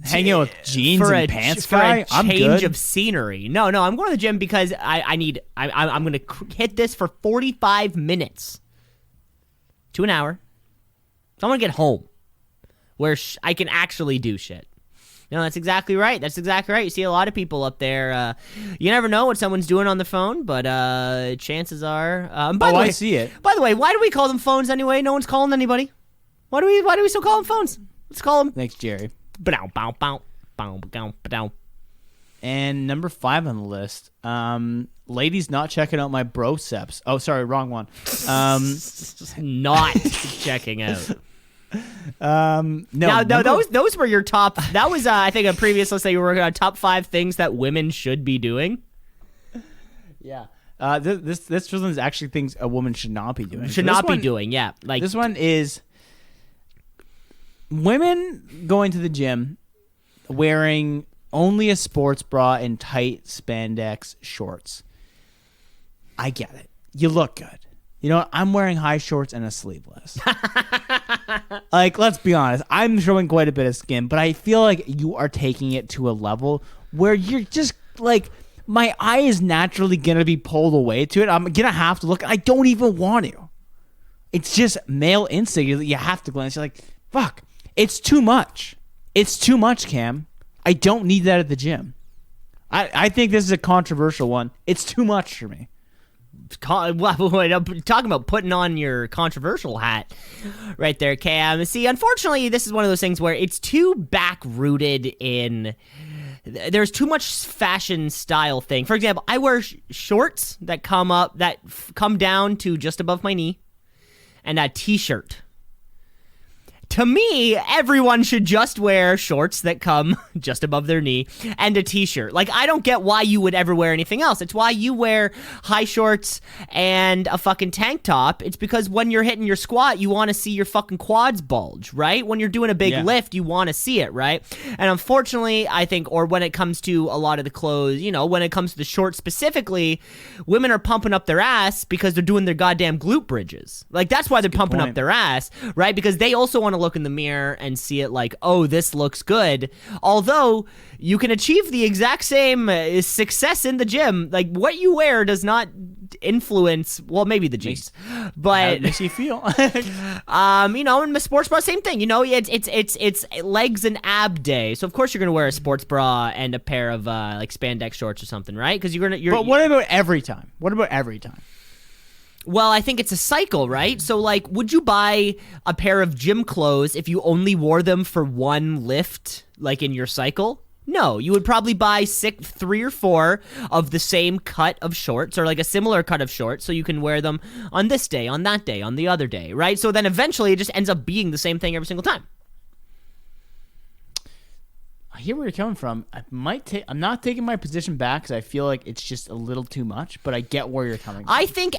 hanging out with jeans and pants guy. I'm good. Change of scenery. No, I'm going to the gym because I'm going to hit this for 45 minutes to an hour. So I'm going to get home where I can actually do shit. No, that's exactly right. You see a lot of people up there. You never know what someone's doing on the phone, but chances are. By the way, I see it. By the way, why do we call them phones anyway? No one's calling anybody. Why do we still call them phones? Let's call them. Thanks, Jerry. Ba-dow. And number 5 on the list, ladies not checking out my broceps. Oh, sorry, wrong one. Not checking out. No, those were your top. That was I think a previous list that you were working on top 5 things that women should be doing. Yeah. This one's actually things a woman should not be doing. Yeah. Like this one is women going to the gym wearing only a sports bra and tight spandex shorts. I get it. You look good. You know what? I'm wearing high shorts and a sleeveless. Like, let's be honest. I'm showing quite a bit of skin, but I feel like you are taking it to a level where you're just like, my eye is naturally going to be pulled away to it. I'm going to have to look. I don't even want to. It's just male instinct. You have to glance. You're like, fuck. It's too much. It's too much, Cam. I don't need that at the gym. I think this is a controversial one. It's too much for me. Wait, I'm talking about putting on your controversial hat right there, Cam. See, unfortunately, this is one of those things where it's too back-rooted in... There's too much fashion style thing. For example, I wear shorts that come down to just above my knee, and a t-shirt. To me, everyone should just wear shorts that come just above their knee and a t-shirt. Like, I don't get why you would ever wear anything else. It's why you wear high shorts and a fucking tank top. It's because when you're hitting your squat, you want to see your fucking quads bulge, right? When you're doing a big lift, you want to see it, right? And unfortunately, I think, or when it comes to a lot of the clothes, you know, when it comes to the shorts specifically, women are pumping up their ass because they're doing their goddamn glute bridges. Like, that's why they're pumping up their ass, right? Because they also want to look in the mirror and see it like, oh, this looks good. Although you can achieve the exact same success in the gym. Like, what you wear does not influence, well, maybe the jeans, but it makes you feel. You know, in the sports bra, same thing. You know, it's legs and ab day, so of course you're gonna wear a sports bra and a pair of like spandex shorts or something, right? Because But what about every time? Well, I think it's a cycle, right? So, like, would you buy a pair of gym clothes if you only wore them for one lift, like, in your cycle? No, you would probably buy 3 or 4 of the same cut of shorts, or like a similar cut of shorts, so you can wear them on this day, on that day, on the other day, right? So then eventually it just ends up being the same thing every single time. I hear where you're coming from. I'm not taking my position back because I feel like it's just a little too much, but I get where you're coming from. I think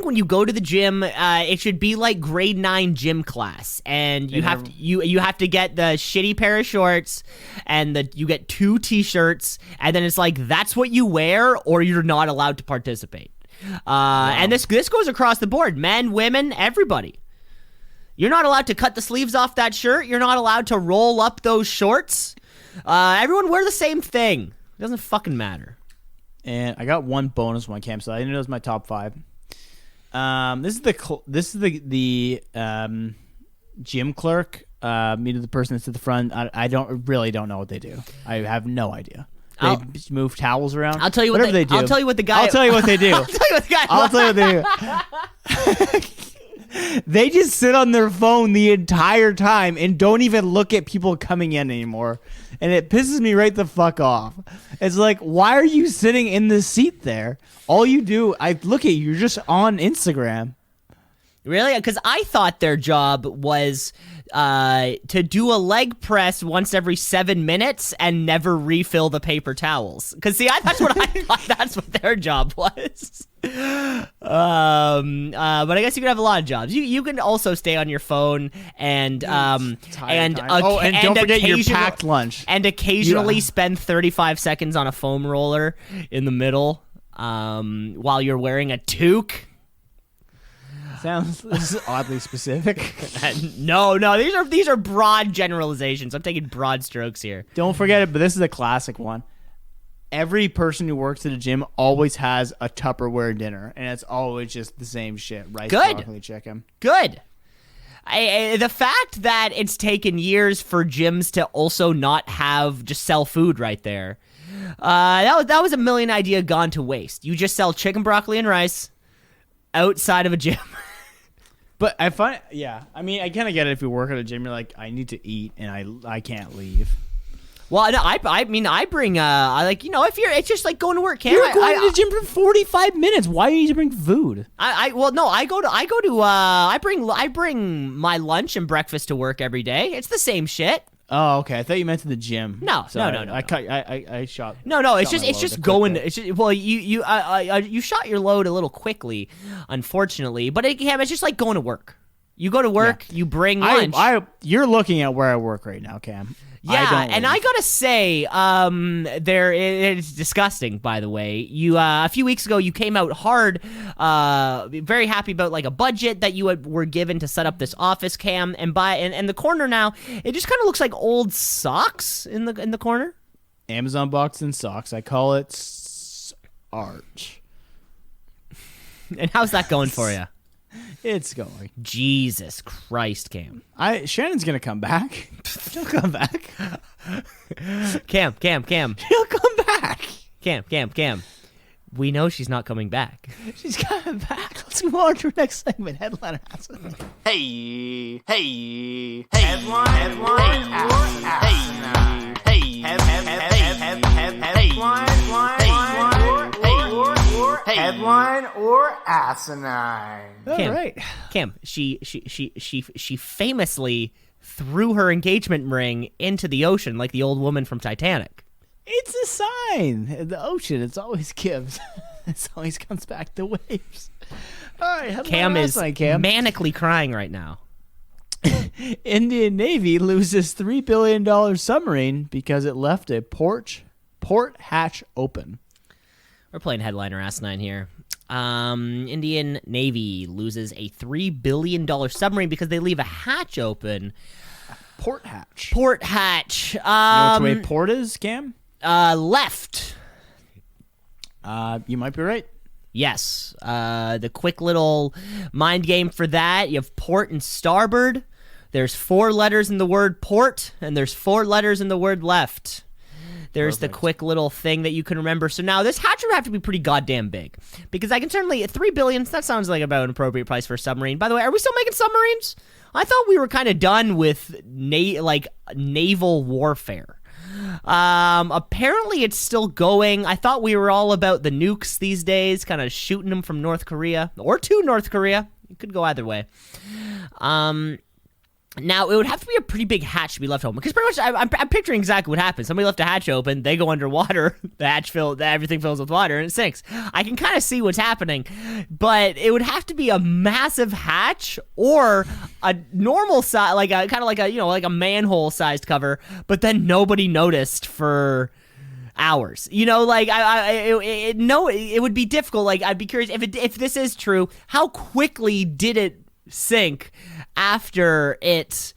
when you go to the gym, it should be like grade 9 gym class, and you have to get the shitty pair of shorts, and you get 2 t-shirts, and then it's like, that's what you wear, or you're not allowed to participate. Wow. And this goes across the board, men, women, everybody. You're not allowed to cut the sleeves off that shirt. You're not allowed to roll up those shorts. Everyone wear the same thing. It doesn't fucking matter. and I got one bonus one, Cam. So I didn't know it was my top 5. This is the gym clerk. The person that's at the front. I don't know what they do. I have no idea. They move towels around. I'll tell you what they do. I'll tell you what the guy. I'll tell you what they do. I'll tell you what the guy. I'll tell you what they do. They just sit on their phone the entire time and don't even look at people coming in anymore. And it pisses me right the fuck off. It's like, why are you sitting in the seat there? All you do, I look at you, you're just on Instagram. Really? Because I thought their job was to do a leg press once every 7 minutes and never refill the paper towels. Because that's what I thought. That's what their job was. But I guess you could have a lot of jobs. You can also stay on your phone and don't forget your packed lunch and occasionally spend 35 seconds on a foam roller in the middle while you're wearing a toque. This is oddly specific. No, these are broad generalizations. I'm taking broad strokes here. Don't forget it, but this is a classic one. Every person who works at a gym always has a Tupperware dinner, and it's always just the same shit. Rice, broccoli, chicken. Good. The fact that it's taken years for gyms to also not just sell food right there, that was a million idea gone to waste. You just sell chicken, broccoli, and rice outside of a gym. But I find, I mean, I kind of get it if you work at a gym. You're like, I need to eat, and I can't leave. Well, no, I mean, I bring, if it's just like going to work. You're going to the gym for 45 minutes. Why do you need to bring food? I bring my lunch and breakfast to work every day. It's the same shit. Oh, okay. I thought you meant to the gym. No. I shot. No. It's just going. It's just, well, you shot your load a little quickly, unfortunately. But it's just like going to work. You go to work. Yeah. You bring lunch. You're looking at where I work right now, Cam. Yeah, and I gotta say, it's disgusting. By the way, you a few weeks ago you came out hard, very happy about like a budget that you were given to set up this office, Cam, and the corner now it just kind of looks like old socks in the corner. Amazon box and socks. I call it art. And how's that going for you? It's going. Jesus Christ, Cam. Shannon's gonna come back. She'll come back. Cam. She'll come back. Cam. We know she's not coming back. She's coming back. Let's move on to our next segment. Headliner. Hey. Headline. Headline or asinine. Cam, right. Cam, she famously threw her engagement ring into the ocean like the old woman from Titanic. It's a sign. The ocean, it's always gives. It always comes back to waves. All right, Cam is manically crying right now. Indian Navy loses $3 billion submarine because it left a port hatch open. We're playing headliner asinine here. Indian Navy loses a $3 billion submarine because they leave a hatch open. Port hatch. You know which way port is, Cam? Left. You might be right. Yes. The quick little mind game for that. You have port and starboard. There's 4 letters in the word port, and there's 4 letters in the word left. There's Perfect. The quick little thing that you can remember. So now this hatch would have to be pretty goddamn big, because I can certainly $3 billion. That sounds like about an appropriate price for a submarine. By the way, are we still making submarines? I thought we were kind of done with naval warfare. Apparently it's still going. I thought we were all about the nukes these days, kind of shooting them from North Korea or to North Korea. It could go either way. Now, it would have to be a pretty big hatch to be left open, because pretty much I'm picturing exactly what happens. Somebody left a hatch open, they go underwater, everything fills with water, and it sinks. I can kind of see what's happening, but it would have to be a massive hatch or a normal size, like a manhole-sized cover, but then nobody noticed for hours. It would be difficult. Like, I'd be curious if this is true, how quickly did it sink after it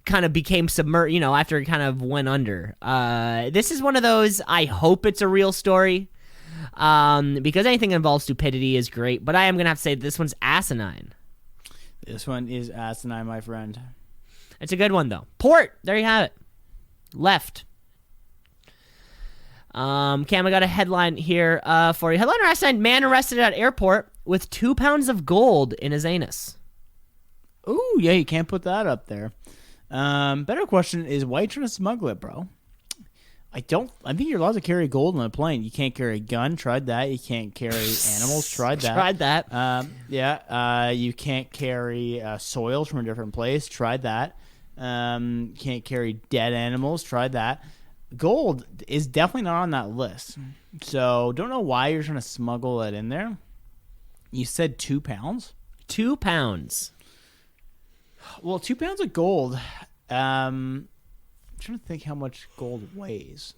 kind of became submerged, after it kind of went under. This is one of those, I hope it's a real story. because anything that involves stupidity is great. But I am going to have to say this one's asinine. This one is asinine, my friend. It's a good one, though. Port. There you have it. Left. Cam, I got a headline here for you. Headliner asinine: man arrested at airport with 2 pounds of gold in his anus. Ooh, yeah, you can't put that up there. Better question is, why are you trying to smuggle it, bro? I think you're allowed to carry gold on a plane. You can't carry a gun. Tried that. You can't carry animals. Tried that. Tried that. You can't carry soils from a different place. Tried that. Can't carry dead animals. Tried that. Gold is definitely not on that list. So don't know why you're trying to smuggle it in there. You said 2 pounds? 2 pounds. Well, 2 pounds of gold. I'm trying to think how much gold weighs.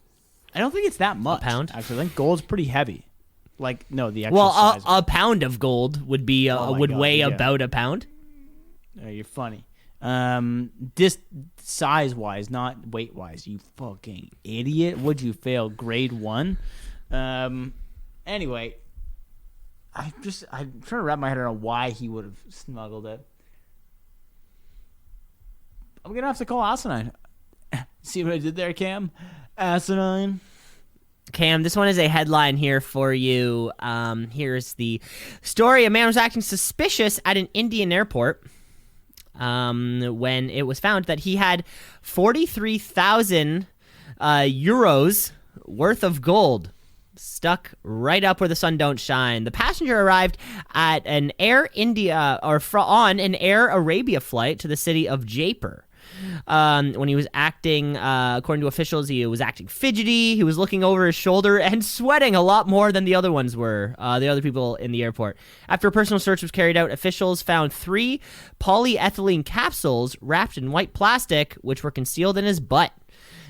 I don't think it's that much. A pound? Actually, I think gold's pretty heavy. Like, no, the actual size. Well, a pound of gold would be weigh about a pound. You're funny. This size-wise, not weight-wise. You fucking idiot. Would you fail grade 1? Anyway, I'm trying to wrap my head around why he would have smuggled it. I'm going to have to call Asinine. See what I did there, Cam? Asinine. Cam, this one is a headline here for you. Here's the story. A man was acting suspicious at an Indian airport when it was found that he had 43,000 euros worth of gold stuck right up where the sun don't shine. The passenger arrived at an Air India on an Air Arabia flight to the city of Jaipur. When he was acting, according to officials, he was acting fidgety. He was looking over his shoulder and sweating a lot more than the other ones were, the other people in the airport. After a personal search was carried out, officials found 3 polyethylene capsules wrapped in white plastic, which were concealed in his butt.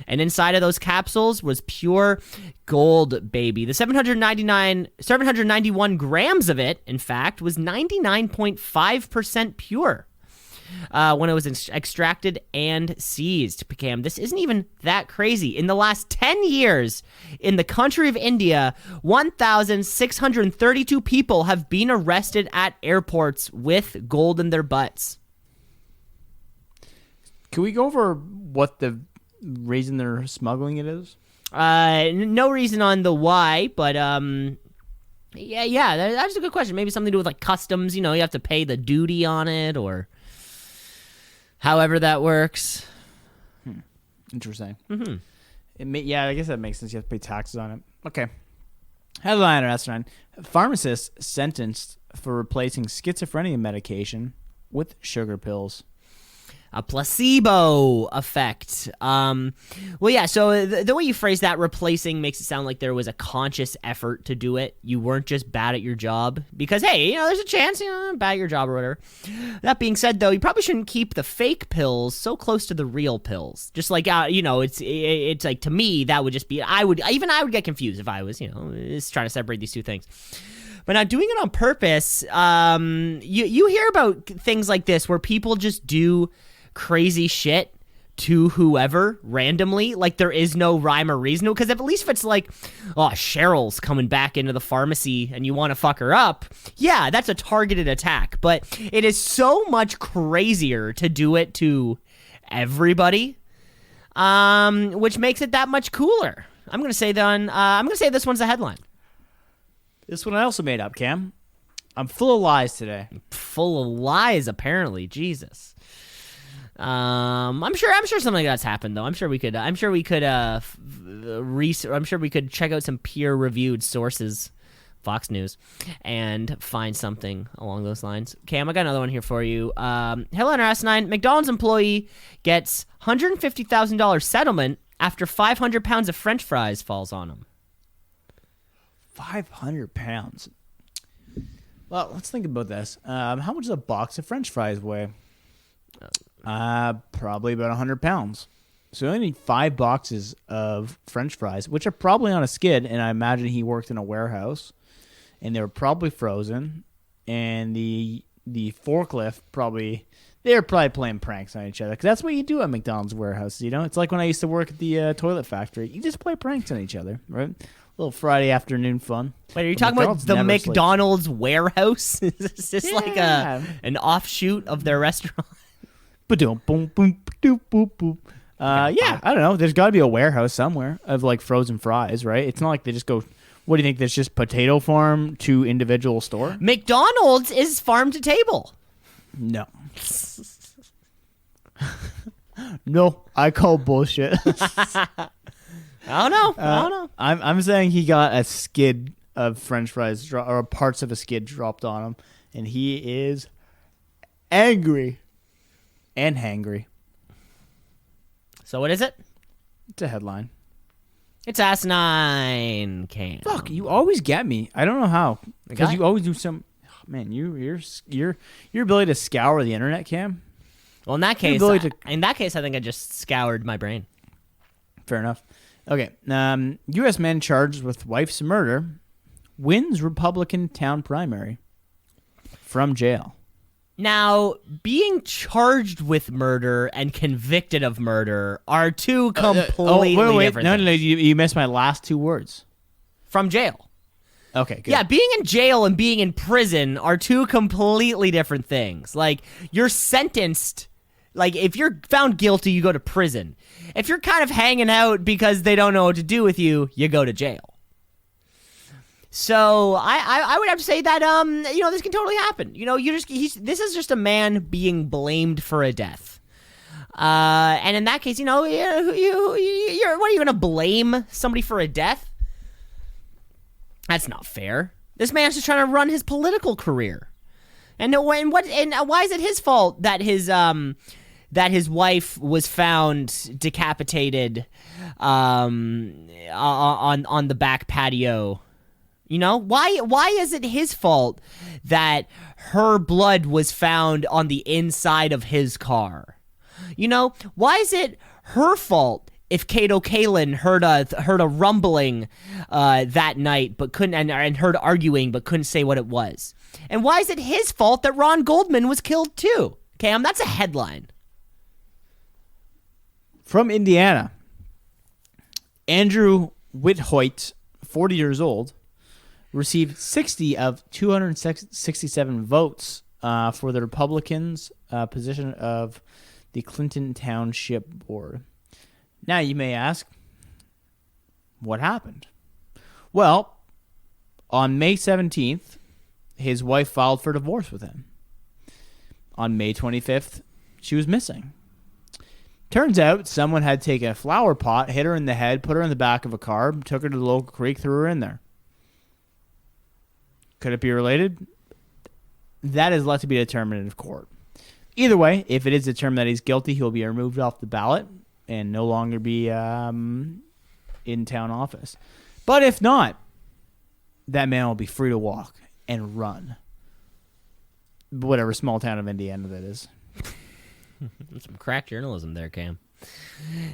And inside of those capsules was pure gold, baby. The 791 grams of it, in fact, was 99.5% pure. When it was extracted and seized. Cam, this isn't even that crazy. In the last 10 years, in the country of India, 1,632 people have been arrested at airports with gold in their butts. Can we go over what the reason they're smuggling it is? No reason on the why, but yeah, that's a good question. Maybe something to do with like customs. You have to pay the duty on it, or however that works. Interesting. Mm-hmm. I guess that makes sense. You have to pay taxes on it. Okay. Headliner, that's fine. Pharmacist sentenced for replacing schizophrenia medication with sugar pills. A placebo effect. So the way you phrase that, replacing, makes it sound like there was a conscious effort to do it. You weren't just bad at your job. Because, hey, there's a chance, bad at your job or whatever. That being said, though, you probably shouldn't keep the fake pills so close to the real pills. Just like, it's like, to me, that would just be, I would get confused if I was, just trying to separate these two things. But now doing it on purpose, you hear about things like this where people just do crazy shit to whoever randomly, like there is no rhyme or reason, because at least if it's like, Cheryl's coming back into the pharmacy and you want to fuck her up, yeah, that's a targeted attack. But it is so much crazier to do it to everybody, which makes it that much cooler. I'm gonna say this one's a headline. This one I also made up, Cam. I'm full of lies today. Full of lies, apparently. Jesus. I'm sure something like that's happened though. I'm sure we could check out some peer-reviewed sources, Fox News, and find something along those lines. Cam, I got another one here for you. Headliner Asinine: McDonald's employee gets $150,000 settlement after 500 pounds of French fries falls on him. 500 pounds. Well, let's think about this. How much does a box of French fries weigh? Probably about 100 pounds. So you only need 5 boxes of French fries, which are probably on a skid, and I imagine he worked in a warehouse, and they were probably frozen, and the forklift they're probably playing pranks on each other, because that's what you do at McDonald's warehouses, It's like when I used to work at the toilet factory. You just play pranks on each other, right? little Friday afternoon fun. Wait, are you But talking about McDonald's the never sleeps. McDonald's warehouse? Is this like an offshoot of their restaurant? Ba-dum, boom, boom, ba-doom, boom, boom. Yeah, I don't know. There's got to be a warehouse somewhere of like frozen fries, right? It's not like they just go. What do you think? There's just potato farm to individual store? McDonald's is farm to table. No. No, I call bullshit. I don't know. I don't know. I'm saying he got a skid of French fries or parts of a skid dropped on him, and he is angry and hangry. So what is it? It's a headline. It's Asinine, Cam. Fuck, you always get me. I don't know how. Because Okay. you always do some. Man, your ability to scour the internet, Cam. Well, in that case, ability I think I just scoured my brain. Fair enough. Okay. U.S. man charged with wife's murder wins Republican town primary from jail. Now, being charged with murder and convicted of murder are two completely different No, things. you missed my last two words. From jail. Okay, good. Yeah, being in jail and being in prison are two completely different things. Like, you're sentenced. Like, if you're found guilty, you go to prison. If you're kind of hanging out because they don't know what to do with you, you go to jail. So I would have to say that this can totally happen. This is just a man being blamed for a death. And in that case, what are you going to blame somebody for a death? That's not fair. This man's just trying to run his political career. And why is it his fault that his wife was found decapitated on the back patio? Why is it his fault that her blood was found on the inside of his car? Why is it her fault if Kato Kalin heard a rumbling that night but couldn't and heard arguing but couldn't say what it was? And why is it his fault that Ron Goldman was killed too? Cam, that's a headline. From Indiana, Andrew Whithoit, 40 years old, received 60 of 267 votes for the Republicans' position of the Clinton Township Board. Now you may ask, what happened? Well, on May 17th, his wife filed for divorce with him. On May 25th, she was missing. Turns out someone had taken a flower pot, hit her in the head, put her in the back of a car, took her to the local creek, threw her in there. Could it be related? That is left to be determined in court. Either way, if it is determined that he's guilty, he will be removed off the ballot and no longer be in town office. But if not, that man will be free to walk and run. Whatever small town of Indiana that is. Some crack journalism there, Cam.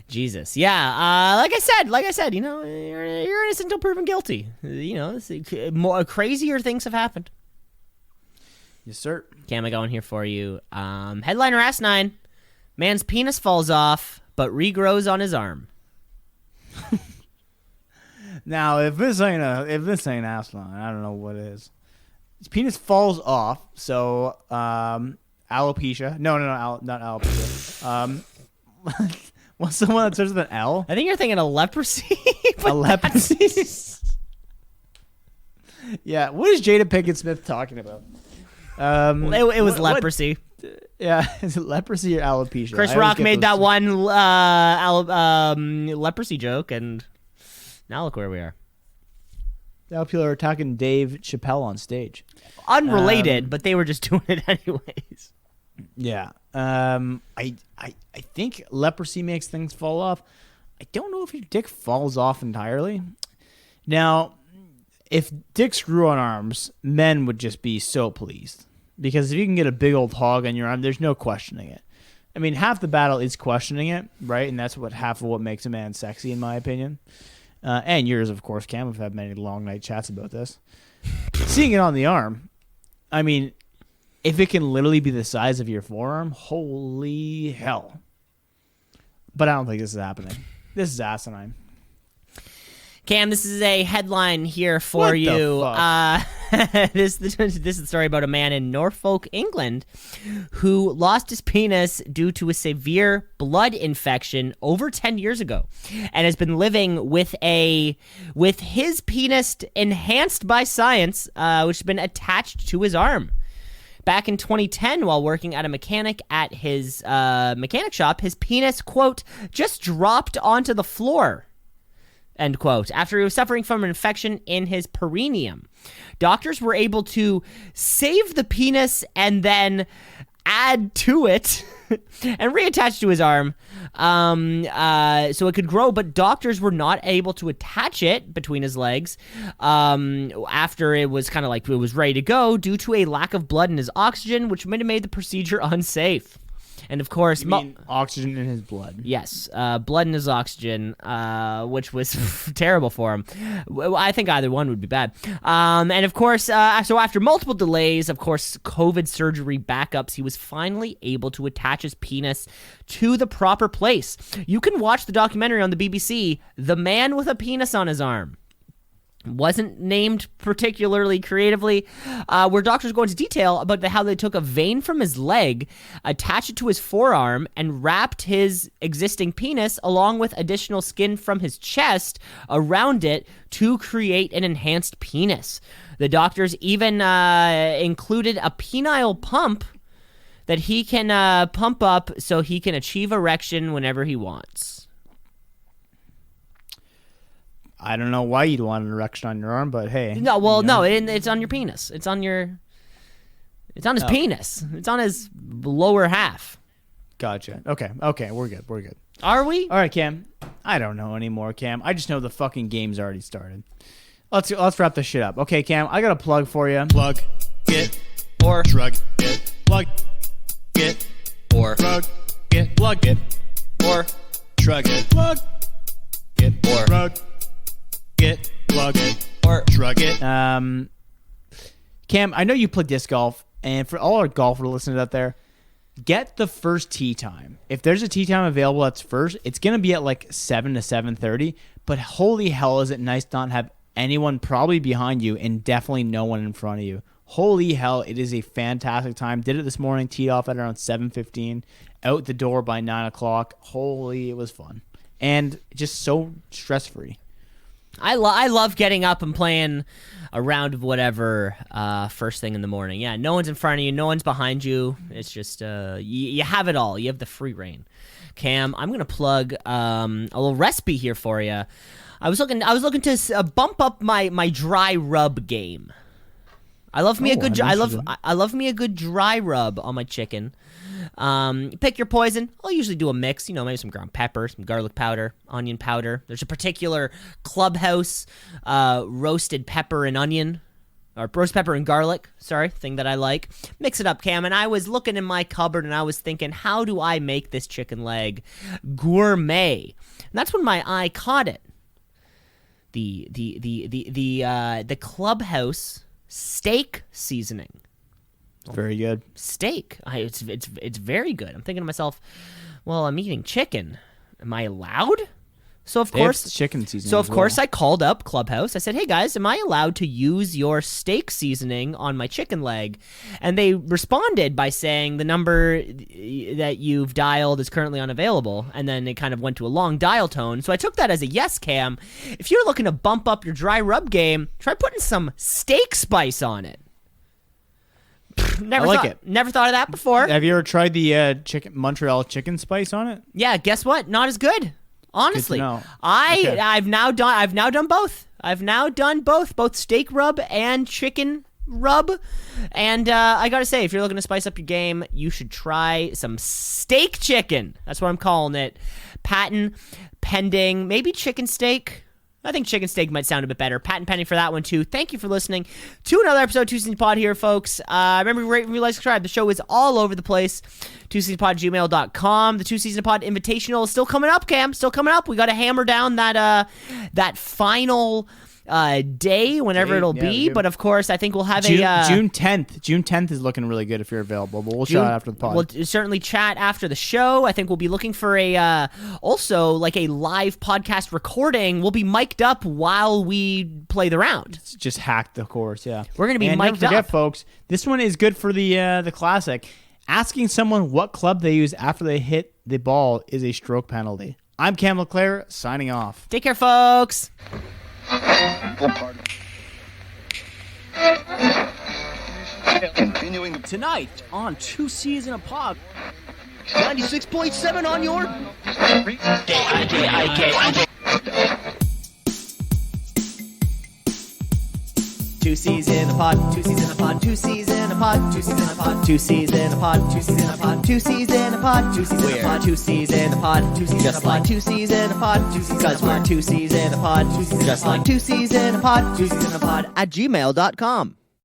Jesus, yeah. Like I said, you're innocent until proven guilty. More crazier things have happened. Yes, sir. Cam, I going here for you. Headliner Asinine: man's penis falls off but regrows on his arm. Now, if this ain't asinine, I don't know what is. His penis falls off, so alopecia. No, not alopecia. What's the one that starts with an L? I think you're thinking of leprosy. A leprosy. Yeah, what is Jada Pinkett Smith talking about? It was leprosy. Yeah, is it leprosy or alopecia? Chris Rock made that one leprosy joke, and now look where we are. Now people are attacking Dave Chappelle on stage. Unrelated, but they were just doing it anyways. Yeah. I think leprosy makes things fall off. I don't know if your dick falls off entirely. Now, if dicks grew on arms, men would just be so pleased. Because if you can get a big old hog on your arm, there's no questioning it. I mean, half the battle is questioning it, right? And that's half of what makes a man sexy, in my opinion. And yours, of course, Cam. We've had many long night chats about this. Seeing it on the arm, I mean, if it can literally be the size of your forearm, holy hell. But I don't think this is happening. This is asinine. Cam, this is a headline here for What the you. fuck? This is a story about a man in Norfolk, England, who lost his penis due to a severe blood infection over 10 years ago, and has been living with his penis enhanced by science, which has been attached to his arm. Back in 2010, while working at a mechanic at his mechanic shop, his penis, quote, just dropped onto the floor, end quote, after he was suffering from an infection in his perineum. Doctors were able to save the penis and then add to it and reattach to his arm so it could grow, but doctors were not able to attach it between his legs after it was kind of like it was ready to go due to a lack of blood in his oxygen, which might have made the procedure unsafe. And of course, You mean oxygen in his blood? yes, blood in his oxygen, which was terrible for him. I think either one would be bad. And of course, so after multiple delays, of course, COVID surgery backups, he was finally able to attach his penis to the proper place. You can watch the documentary on the BBC, The Man with a Penis on His Arm. Wasn't named particularly creatively, where doctors go into detail about how they took a vein from his leg, attached it to his forearm, and wrapped his existing penis along with additional skin from his chest around it to create an enhanced penis. The doctors even included a penile pump that he can pump up so he can achieve erection whenever he wants. I don't know why you'd want an erection on your arm, but hey. No, well, you know. it's on your penis. It's on his penis. It's on his lower half. Gotcha. Okay, we're good. Are we? All right, Cam. I don't know anymore, Cam. I just know the fucking game's already started. Let's wrap this shit up. Okay, Cam, I got a plug for you. Plug it or shrug it. Plug it or shrug it. Plug it or shrug it. Plug it or shrug it. Plug it or shrug it. Cam, I know you play disc golf, and for all our golfers listeners out there, get the first tee time. If there's a tee time available that's first, it's going to be at like 7 to 7:30, but holy hell is it nice not have anyone probably behind you and definitely no one in front of you. Holy hell, it is a fantastic time. Did it this morning, teed off at around 7:15, out the door by 9 o'clock. Holy, it was fun. And just so stress-free. I love getting up and playing a round of whatever first thing in the morning. Yeah, no one's in front of you, no one's behind you. It's just you have it all. You have the free reign. Cam, I'm gonna plug a little recipe here for you. I was looking to bump up my dry rub game. I love me a good dry rub on my chicken. Pick your poison. I'll usually do a mix, maybe some ground pepper, some garlic powder, onion powder. There's a particular Clubhouse roasted pepper and onion, or roast pepper and garlic, thing that I like. Mix it up, Cam, and I was looking in my cupboard and I was thinking, how do I make this chicken leg gourmet? And that's when my eye caught it. The Clubhouse steak seasoning. Very good. Steak. It's very good. I'm thinking to myself, well, I'm eating chicken. Am I allowed? So of course, chicken seasoning. So of course, I called up Clubhouse. I said, "Hey guys, am I allowed to use your steak seasoning on my chicken leg?" And they responded by saying the number that you've dialed is currently unavailable. And then it kind of went to a long dial tone. So I took that as a yes, Cam. If you're looking to bump up your dry rub game, try putting some steak spice on it. Never thought of that before. Have you ever tried the Montreal chicken spice on it? Yeah, guess what? Not as good. Honestly, I've now done both. I've now done both steak rub and chicken rub. And I gotta say, if you're looking to spice up your game, you should try some steak chicken. That's what I'm calling it. Patent pending, maybe chicken steak. I think chicken steak might sound a bit better. Patent pending for that one, too. Thank you for listening to another episode of Two Seasons Pod here, folks. Remember to rate, review, like, subscribe. The show is all over the place. twoceasinapod@gmail.com. The Two Season Pod Invitational is still coming up, Cam. Still coming up. We got to hammer down that final day, whenever Day, it'll yeah, be. good. But of course, I think we'll have June, a June 10th. June 10th is looking really good if you're available, but we'll chat after the pod. We'll certainly chat after the show. I think we'll be looking for a also like a live podcast recording. We'll be mic'd up while we play the round. Just hack the course, yeah. We're gonna be and mic'd don't forget, up, folks. This one is good for the classic. Asking someone what club they use after they hit the ball is a stroke penalty. I'm Cam LeClaire, signing off. Take care, folks. Continuing Tonight on Two C's in a Pod. 96.7 on your Two C's in a pod, two C's in a pod, two C's in a pod, two C's in a pod, two C's in a pod, two C's in a pod, two C's in a pod, two C's in a pod, two C's in a pod, two C's just like two C's in a pod, two C's because we're two C's in a pod, just like two C's in a pod, two C's in a pod at gmail.com.